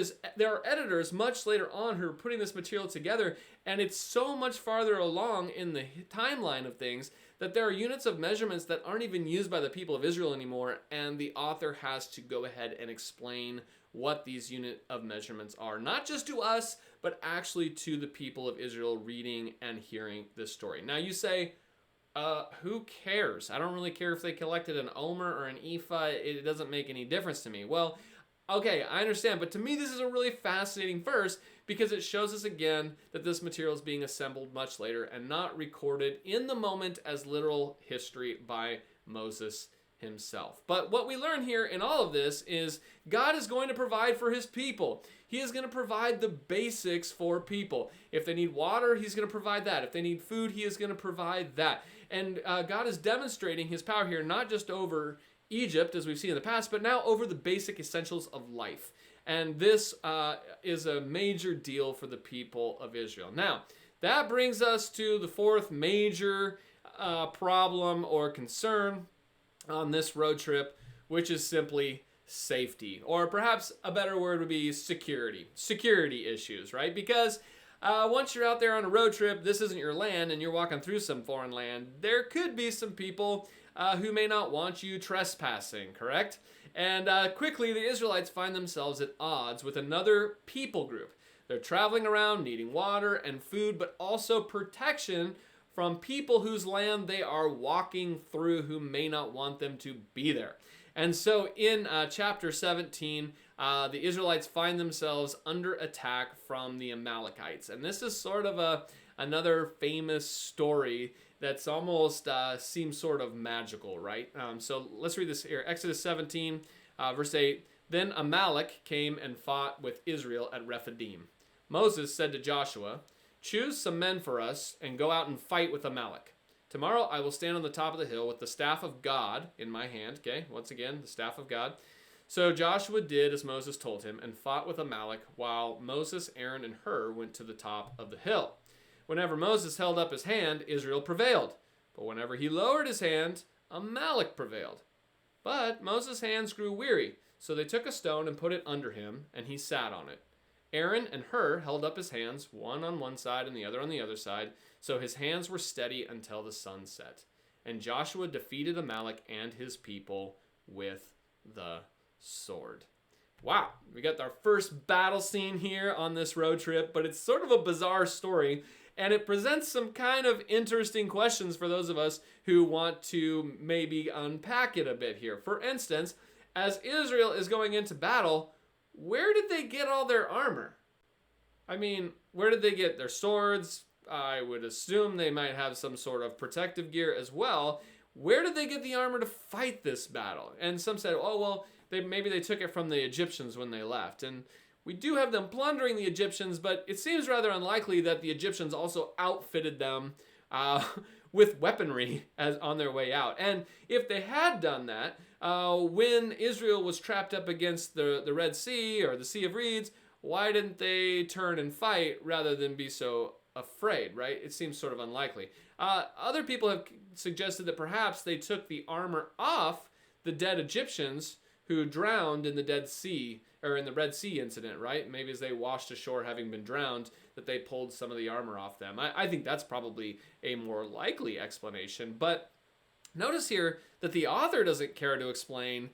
are editors much later on who are putting this material together, and it's so much farther along in the timeline of things that there are units of measurements that aren't even used by the people of Israel anymore, and the author has to go ahead and explain what these unit of measurements are, not just to us, but actually to the people of Israel reading and hearing this story. Now you say, who cares? I don't really care if they collected an omer or an ephah. It doesn't make any difference to me. Well, okay, I understand, but to me this is a really fascinating verse because it shows us again that this material is being assembled much later and not recorded in the moment as literal history by Moses himself. But what we learn here in all of this is God is going to provide for his people. He is going to provide the basics for people. If they need water, he's going to provide that. If they need food, he is going to provide that. And God is demonstrating his power here, not just over Egypt, as we've seen in the past, but now over the basic essentials of life. And this is a major deal for the people of Israel. Now, that brings us to the 4th major problem or concern on this road trip, which is simply safety. Or perhaps a better word would be security. Security issues, right? Because once you're out there on a road trip, this isn't your land, and you're walking through some foreign land, there could be some people who may not want you trespassing, correct? And quickly, the Israelites find themselves at odds with another people group. They're traveling around needing water and food, but also protection from people whose land they are walking through who may not want them to be there. And so in chapter 17, the Israelites find themselves under attack from the Amalekites. And this is sort of another famous story that's almost seems sort of magical, right? So let's read this here. Exodus 17, verse 8. Then Amalek came and fought with Israel at Rephidim. Moses said to Joshua, "Choose some men for us and go out and fight with Amalek. Tomorrow I will stand on the top of the hill with the staff of God in my hand." Okay, once again, the staff of God. So Joshua did as Moses told him and fought with Amalek while Moses, Aaron, and Hur went to the top of the hill. Whenever Moses held up his hand, Israel prevailed. But whenever he lowered his hand, Amalek prevailed. But Moses' hands grew weary, so they took a stone and put it under him, and he sat on it. Aaron and Hur held up his hands, one on one side and the other on the other side, so his hands were steady until the sun set. And Joshua defeated Amalek and his people with the sword. wow, we got our first battle scene here on this road trip, but it's sort of a bizarre story, and it presents some kind of interesting questions for those of us who want to maybe unpack it a bit here. For instance, as Israel is going into battle, where did they get all their armor? I mean, where did they get their swords? I would assume they might have some sort of protective gear as well. Where did they get the armor to fight this battle? And some said, oh, well, maybe they took it from the Egyptians when they left. And we do have them plundering the Egyptians, but it seems rather unlikely that the Egyptians also outfitted them with weaponry as on their way out. And if they had done that, when Israel was trapped up against the Red Sea or the Sea of Reeds, why didn't they turn and fight rather than be so afraid, right? It seems sort of unlikely. Other people have suggested that perhaps they took the armor off the dead Egyptians who drowned in the Dead Sea, or in the Red Sea incident, right? Maybe as they washed ashore having been drowned, that they pulled some of the armor off them. I think that's probably a more likely explanation. But notice here that the author doesn't care to explain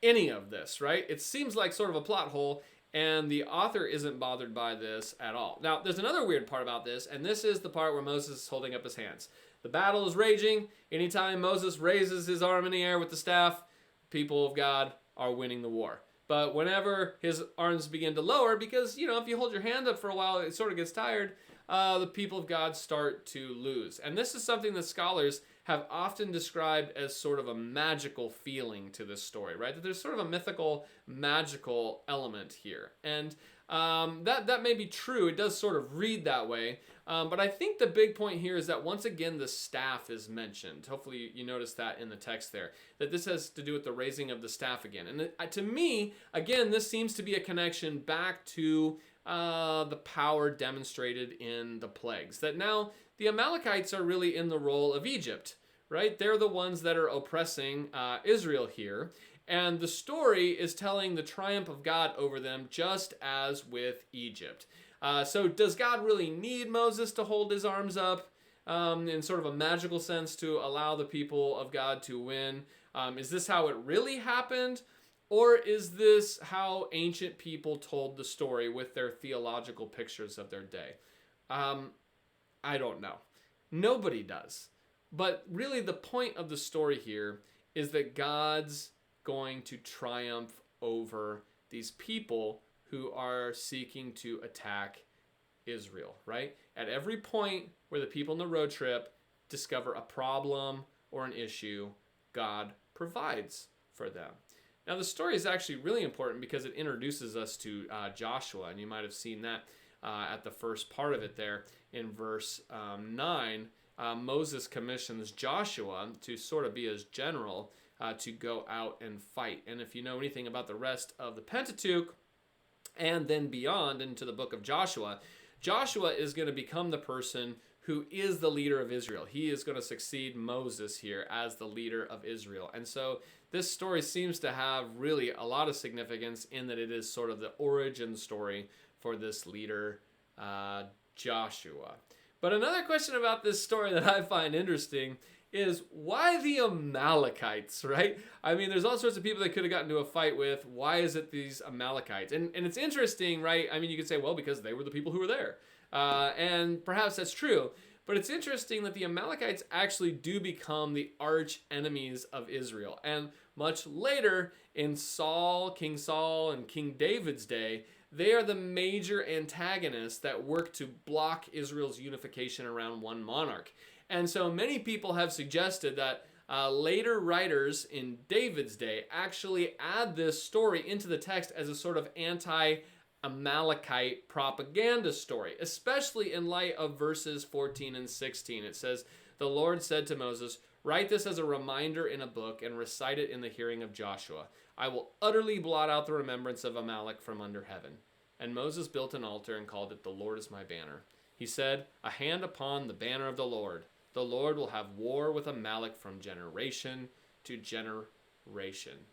any of this, right? It seems like sort of a plot hole, and the author isn't bothered by this at all. Now, there's another weird part about this, and this is the part where Moses is holding up his hands. The battle is raging. Anytime Moses raises his arm in the air with the staff, people of God are winning the war. But whenever his arms begin to lower, because, if you hold your hand up for a while, it sort of gets tired, the people of God start to lose. And this is something that scholars have often described as sort of a magical feeling to this story, right? That there's sort of a mythical, magical element here. And that may be true. It does sort of read that way. But I think the big point here is that once again, the staff is mentioned. Hopefully you notice that in the text there, that this has to do with the raising of the staff again. And to me, again, this seems to be a connection back to the power demonstrated in the plagues. That now the Amalekites are really in the role of Egypt, right? They're the ones that are oppressing Israel here. And the story is telling the triumph of God over them, just as with Egypt. So does God really need Moses to hold his arms up in sort of a magical sense to allow the people of God to win? Is this how it really happened? Or is this how ancient people told the story with their theological pictures of their day? I don't know. Nobody does. But really the point of the story here is that God's going to triumph over these people who are seeking to attack Israel, right? At every point where the people in the road trip discover a problem or an issue, God provides for them. Now, the story is actually really important because it introduces us to Joshua, and you might have seen that at the first part of it there in verse 9. Moses commissions Joshua to sort of be his general to go out and fight. And if you know anything about the rest of the Pentateuch, and then beyond into the book of Joshua, Joshua is going to become the person who is the leader of Israel. He is going to succeed Moses here as the leader of Israel. And so this story seems to have really a lot of significance in that it is sort of the origin story for this leader, Joshua. But another question about this story that I find interesting is why the Amalekites, right? I mean, there's all sorts of people they could have gotten into a fight with. Why is it these Amalekites? And it's interesting, right? I mean, you could say, well, because they were the people who were there. And perhaps that's true. But it's interesting that the Amalekites actually do become the arch enemies of Israel. And much later in King Saul and King David's day, they are the major antagonists that work to block Israel's unification around one monarch. And so many people have suggested that later writers in David's day actually add this story into the text as a sort of anti-Amalekite propaganda story, especially in light of verses 14 and 16. It says, "The Lord said to Moses, write this as a reminder in a book and recite it in the hearing of Joshua. I will utterly blot out the remembrance of Amalek from under heaven." And Moses built an altar and called it, "The Lord is my banner." He said, "A hand upon the banner of the Lord. The Lord will have war with Amalek from generation to generation."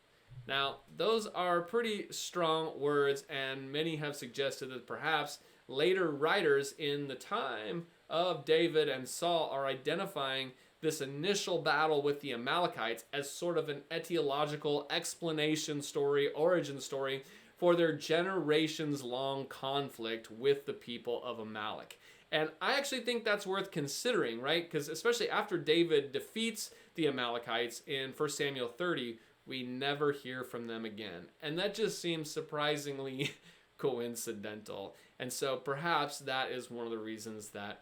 Now, those are pretty strong words, and many have suggested that perhaps later writers in the time of David and Saul are identifying this initial battle with the Amalekites as sort of an etiological explanation story, origin story, for their generations-long conflict with the people of Amalek. And I actually think that's worth considering, right? Because especially after David defeats the Amalekites in 1 Samuel 30, we never hear from them again. And that just seems surprisingly coincidental. And so perhaps that is one of the reasons that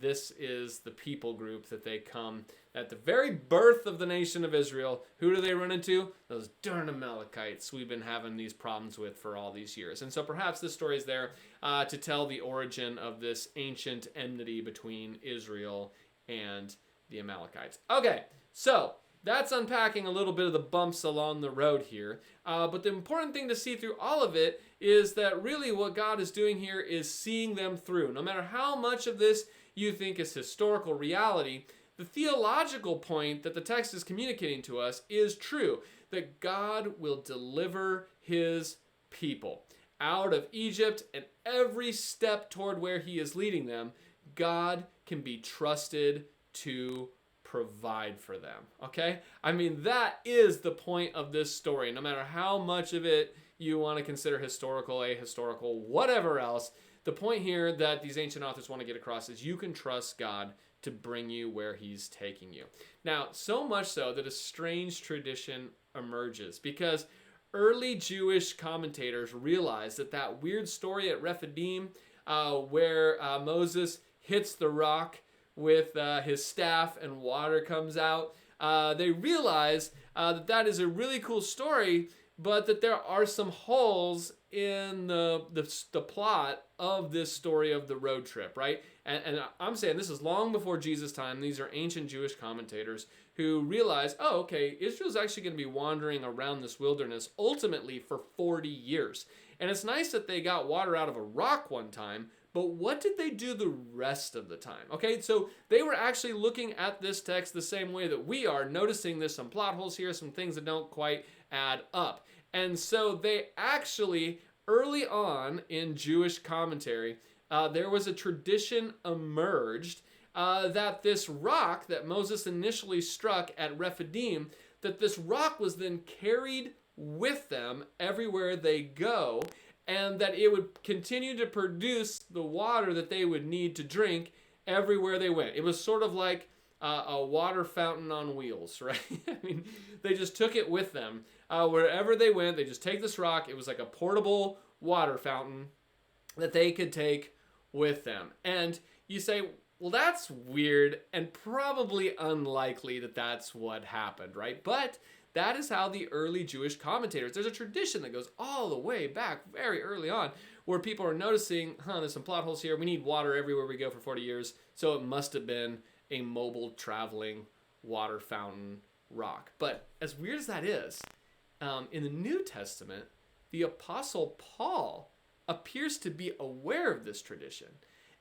this is the people group that they come at the very birth of the nation of Israel. Who do they run into? Those darn Amalekites we've been having these problems with for all these years. And so perhaps this story is there to tell the origin of this ancient enmity between Israel and the Amalekites. Okay, so that's unpacking a little bit of the bumps along the road here. But the important thing to see through all of it is that really what God is doing here is seeing them through. No matter how much of this you think is historical reality, the theological point that the text is communicating to us is true, that God will deliver his people out of Egypt, and every step toward where he is leading them, God can be trusted to provide for them, okay? I mean, that is the point of this story. No matter how much of it you want to consider historical, ahistorical, whatever else, the point here that these ancient authors want to get across is you can trust God to bring you where he's taking you. Now, so much so that a strange tradition emerges because early Jewish commentators realized that weird story at Rephidim where Moses hits the rock with his staff and water comes out, they realize that is a really cool story, but that there are some holes in the plot of this story of the road trip, right? And I'm saying this is long before Jesus' time. These are ancient Jewish commentators who realize, oh, okay, Israel's actually going to be wandering around this wilderness ultimately for 40 years. And it's nice that they got water out of a rock one time, but what did they do the rest of the time? Okay, so they were actually looking at this text the same way that we are, noticing there's some plot holes here, some things that don't quite add up. And so they actually, early on in Jewish commentary, there was a tradition emerged that this rock that Moses initially struck at Rephidim, that this rock was then carried with them everywhere they go, and that it would continue to produce the water that they would need to drink everywhere they went. It was sort of like a water fountain on wheels, right? I mean, they just took it with them. Wherever they went, they just take this rock. It was like a portable water fountain that they could take with them. And you say, well, that's weird and probably unlikely that that's what happened, right? But that is how the early Jewish commentators, there's a tradition that goes all the way back very early on where people are noticing, there's some plot holes here. We need water everywhere we go for 40 years. So it must have been a mobile traveling water fountain rock. But as weird as that is, in the New Testament, the Apostle Paul appears to be aware of this tradition.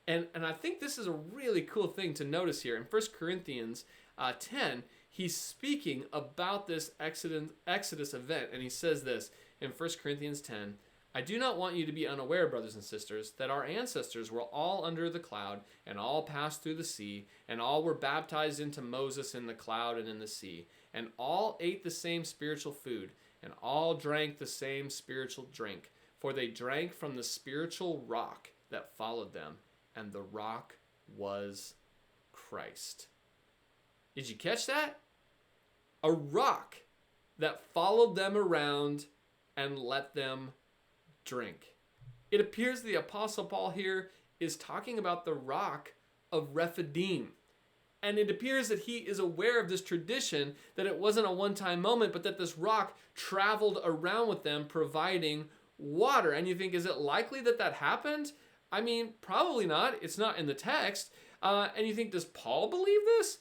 And I think this is a really cool thing to notice here. In 1 Corinthians 10, he's speaking about this Exodus event, and he says this in 1 Corinthians 10, I do not want you to be unaware, brothers and sisters, that our ancestors were all under the cloud and all passed through the sea, and all were baptized into Moses in the cloud and in the sea, and all ate the same spiritual food, and all drank the same spiritual drink, for they drank from the spiritual rock that followed them, and the rock was Christ. Did you catch that? A rock that followed them around and let them drink. It appears the Apostle Paul here is talking about the rock of Rephidim. And it appears that he is aware of this tradition, that it wasn't a one-time moment, but that this rock traveled around with them providing water. And you think, is it likely that that happened? I mean, probably not. It's not in the text. And you think, does Paul believe this?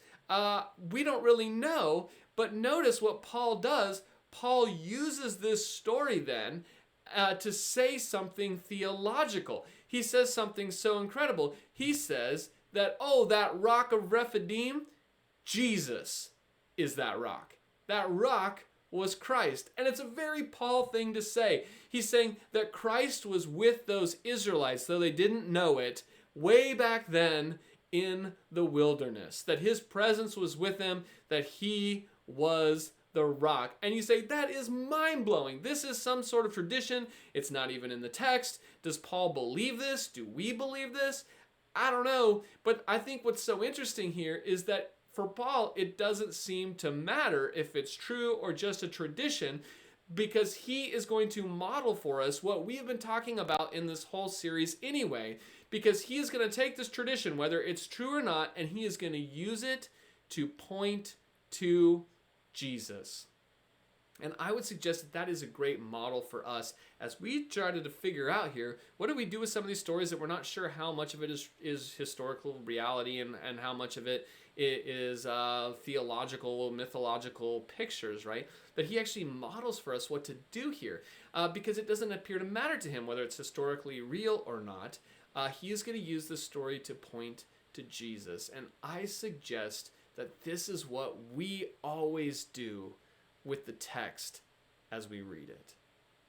We don't really know. But notice what Paul does. Paul uses this story then to say something theological. He says something so incredible. He says that, that rock of Rephidim, Jesus is that rock. That rock was Christ. And it's a very Paul thing to say. He's saying that Christ was with those Israelites, though they didn't know it, way back then in the wilderness. That his presence was with them, that he was the rock. And you say, that is mind-blowing. This is some sort of tradition. It's not even in the text. Does Paul believe this? Do we believe this? I don't know. But I think what's so interesting here is that for Paul, it doesn't seem to matter if it's true or just a tradition, because he is going to model for us what we have been talking about in this whole series anyway, because he is going to take this tradition, whether it's true or not, and he is going to use it to point to Jesus. And I would suggest that that is a great model for us as we try to figure out here, what do we do with some of these stories that we're not sure how much of it is historical reality and how much of it is theological, mythological pictures, right? But he actually models for us what to do here because it doesn't appear to matter to him whether it's historically real or not. He is going to use this story to point to Jesus. And I suggest that this is what we always do with the text as we read it.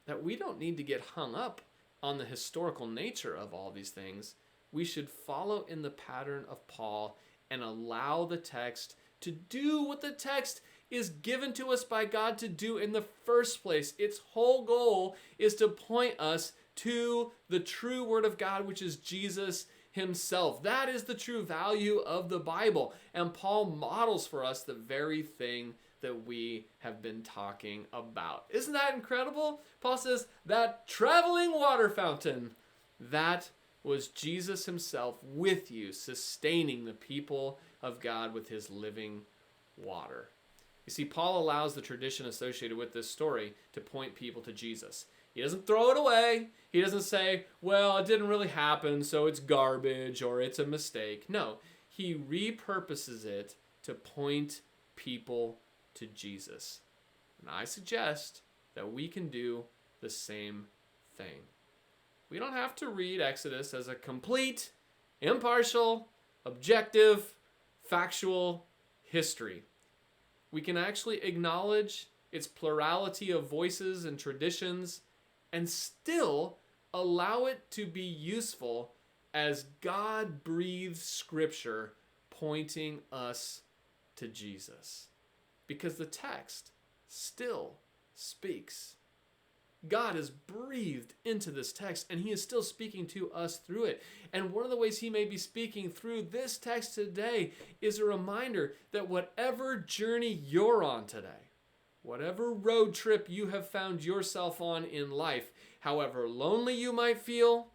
That we don't need to get hung up on the historical nature of all these things. We should follow in the pattern of Paul and allow the text to do what the text is given to us by God to do in the first place. Its whole goal is to point us to the true Word of God, which is Jesus himself. That is the true value of the Bible. And Paul models for us the very thing that we have been talking about. Isn't that incredible? Paul says that traveling water fountain, that was Jesus himself with you, sustaining the people of God with his living water. You see, Paul allows the tradition associated with this story to point people to Jesus. He doesn't throw it away. He doesn't say, well, it didn't really happen, so it's garbage or it's a mistake. No, he repurposes it to point people to Jesus. And I suggest that we can do the same thing. We don't have to read Exodus as a complete, impartial, objective, factual history. We can actually acknowledge its plurality of voices and traditions and still allow it to be useful as God-breathed scripture pointing us to Jesus. Because the text still speaks. God has breathed into this text and he is still speaking to us through it. And one of the ways he may be speaking through this text today is a reminder that whatever journey you're on today, whatever road trip you have found yourself on in life, however lonely you might feel,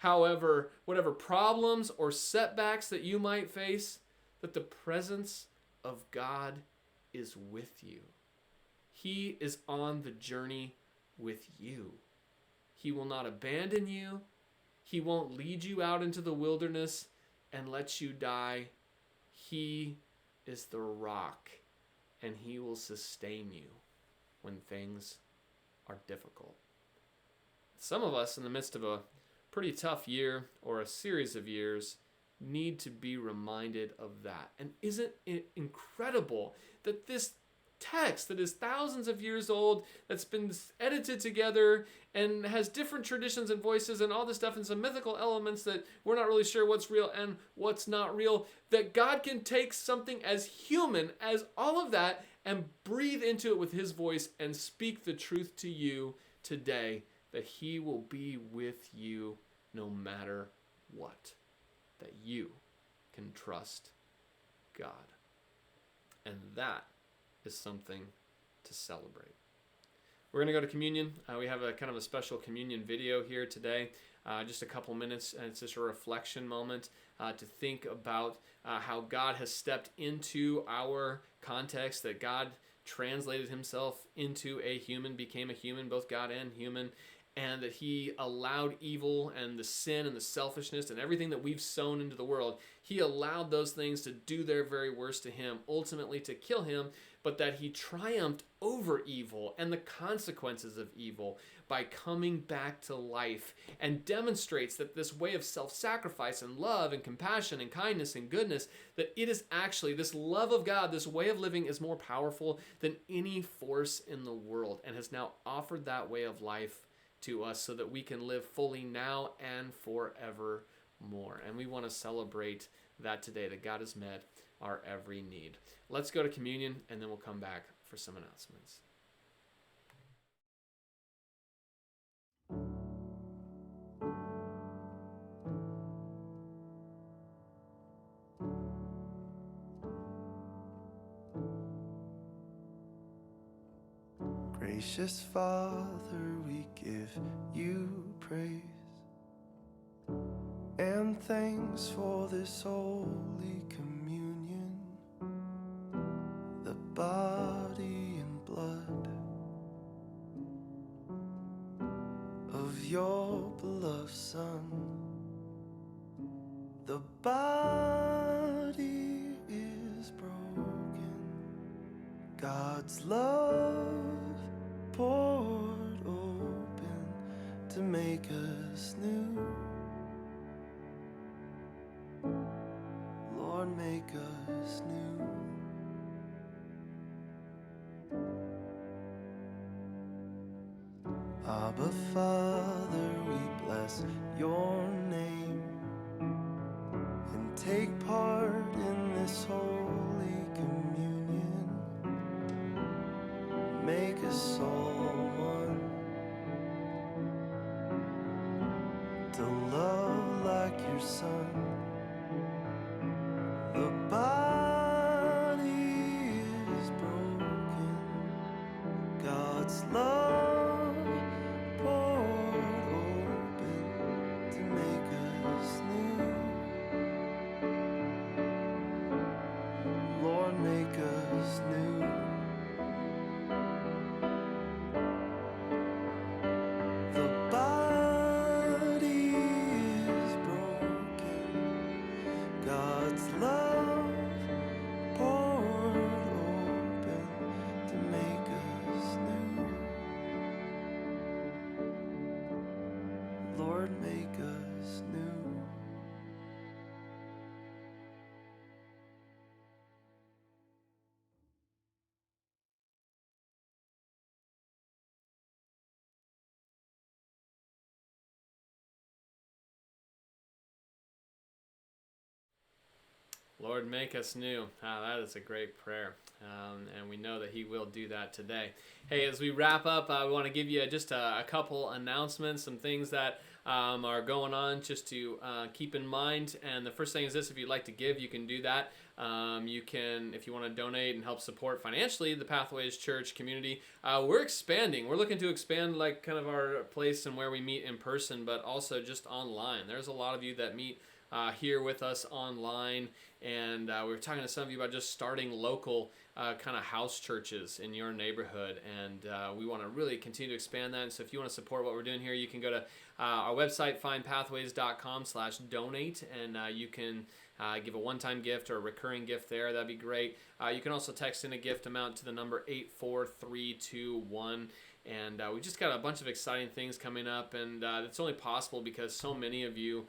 whatever problems or setbacks that you might face, that the presence of God is with you. He is on the journey with you. He will not abandon you. He won't lead you out into the wilderness and let you die. He is the rock, and he will sustain you when things are difficult. Some of us, in the midst of a pretty tough year or a series of years, need to be reminded of that. And isn't it incredible that this text that is thousands of years old, that's been edited together and has different traditions and voices and all this stuff and some mythical elements that we're not really sure what's real and what's not real, that God can take something as human as all of that and breathe into it with his voice and speak the truth to you today, that he will be with you no matter what, that you can trust God. And that is something to celebrate. We're going to go to communion. We have a kind of a special communion video here today, just a couple minutes, and it's just a reflection moment to think about how God has stepped into our context, that God translated himself into a human, became a human, both God and human, and that he allowed evil and the sin and the selfishness and everything that we've sown into the world, he allowed those things to do their very worst to him, ultimately to kill him, but that he triumphed over evil and the consequences of evil by coming back to life, and demonstrates that this way of self-sacrifice and love and compassion and kindness and goodness, that it is actually, this love of God, this way of living is more powerful than any force in the world, and has now offered that way of life to us so that we can live fully now and forevermore. And we want to celebrate that today, that God has met our every need. Let's go to communion, and then we'll come back for some announcements. Gracious Father, we give you praise and thanks for this holy communion, the body and blood of your beloved Son. The body is broken, God's love poured open to make us new. Lord, make us new. Abba, Father, we bless your name and take part in this holy communion. Make us all one, to love like your Son. The body is broken, God's love poured open to make us new. Lord, make us new. The body is broken, God's love poured open to make us new. Lord, make us new. Lord, make us new. That is a great prayer, and we know that he will do that today. Hey, as we wrap up, I want to give you just a couple announcements, some things that are going on just to keep in mind. And the first thing is this: if you'd like to give, you can do that. You can, if you want to donate and help support financially the Pathways Church community. We're expanding. We're looking to expand like kind of our place and where we meet in person, but also just online. There's a lot of you that meet here with us online, and we were talking to some of you about just starting local kind of house churches in your neighborhood, and we want to really continue to expand that. And so if you want to support what we're doing here, you can go to our website, findpathways.com/donate, and you can give a one-time gift or a recurring gift there. That'd be great. You can also text in a gift amount to the number 84321. And we just got a bunch of exciting things coming up, and it's only possible because so many of you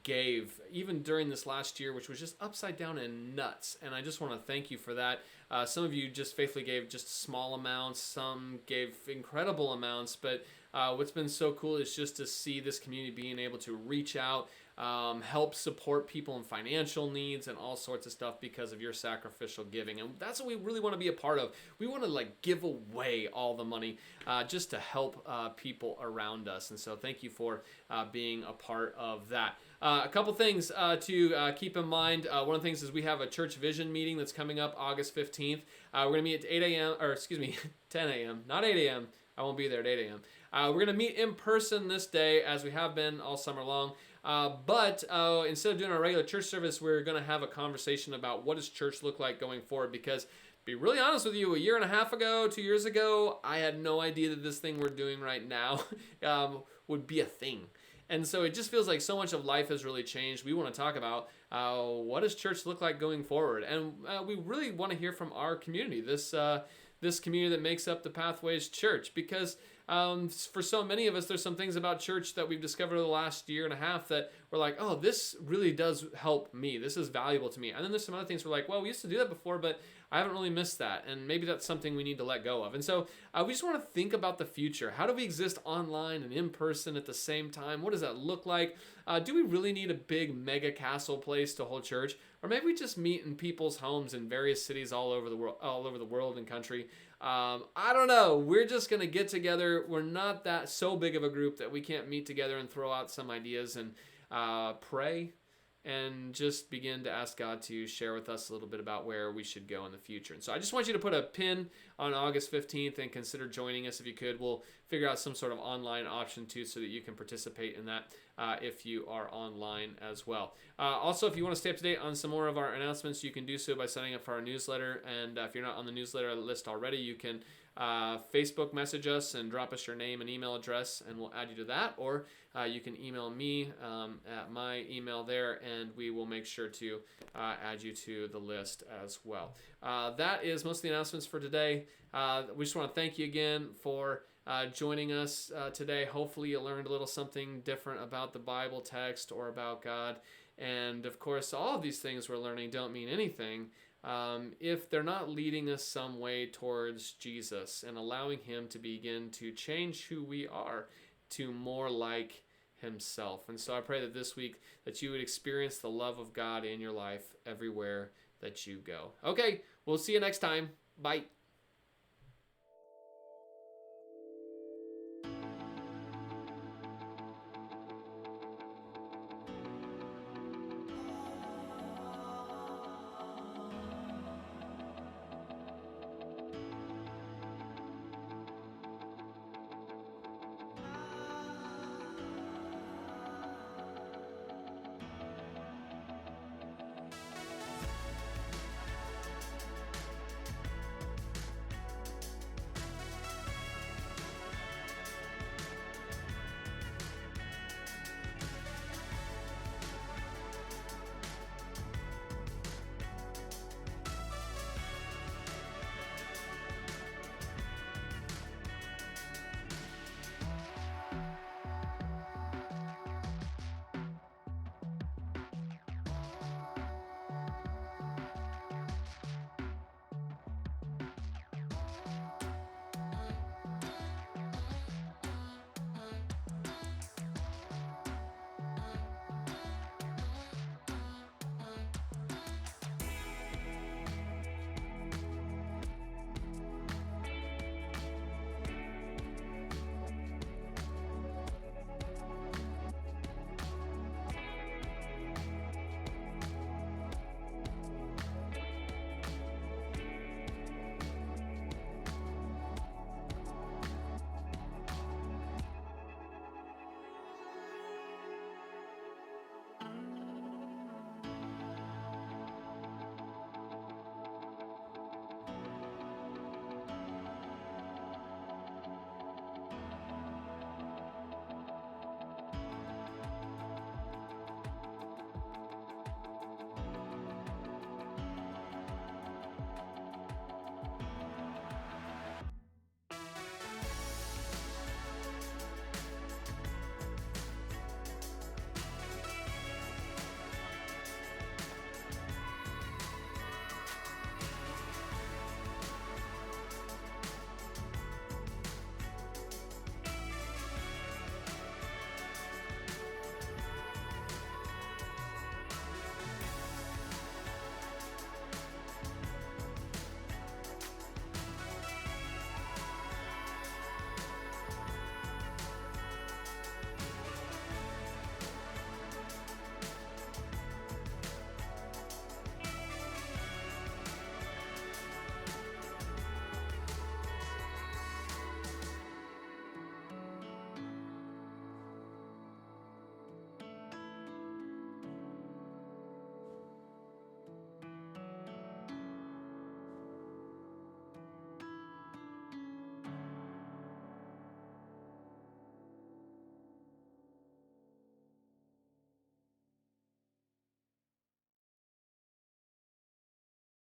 gave, even during this last year, which was just upside down and nuts. And I just want to thank you for that. Some of you just faithfully gave just small amounts. Some gave incredible amounts. But what's been so cool is just to see this community being able to reach out, help support people in financial needs and all sorts of stuff because of your sacrificial giving. And that's what we really want to be a part of. We want to like give away all the money just to help people around us. And so thank you for being a part of that. A couple things to keep in mind. One of the things is we have a church vision meeting that's coming up August 15th. We're going to meet at 8 a.m. or excuse me, 10 a.m. Not 8 a.m. I won't be there at 8 a.m. We're going to meet in person this day as we have been all summer long. But instead of doing our regular church service, we're going to have a conversation about what does church look like going forward. Because, to be really honest with you, a year and a half ago, 2 years ago, I had no idea that this thing we're doing right now would be a thing. And so it just feels like so much of life has really changed. We want to talk about what does church look like going forward. And we really want to hear from our community, this community that makes up the Pathways Church. Because for so many of us, there's some things about church that we've discovered over the last year and a half that we're like, oh, this really does help me. This is valuable to me. And then there's some other things we're like, well, we used to do that before, but I haven't really missed that. And maybe that's something we need to let go of. And so we just want to think about the future. How do we exist online and in person at the same time? What does that look like? Do we really need a big mega castle place to hold church? or maybe we just meet in people's homes in various cities all over the world and country. I don't know. We're just going to get together. We're not that so big of a group that we can't meet together and throw out some ideas and pray and just begin to ask God to share with us a little bit about where we should go in the future. And so I just want you to put a pin on August 15th and consider joining us if you could. We'll figure out some sort of online option too so that you can participate in that if you are online as well. Also, if you want to stay up to date on some more of our announcements, you can do so by signing up for our newsletter. And if you're not on the newsletter list already, you can Facebook message us and drop us your name and email address, and we'll add you to that. Or you can email me at my email there, and we will make sure to add you to the list as well. That is most of the announcements for today. We just want to thank you again for joining us today. Hopefully you learned a little something different about the Bible text or about God. And of course, all of these things we're learning don't mean anything if they're not leading us some way towards Jesus and allowing him to begin to change who we are to more like himself. And so I pray that this week that you would experience the love of God in your life everywhere that you go. Okay, we'll see you next time. Bye.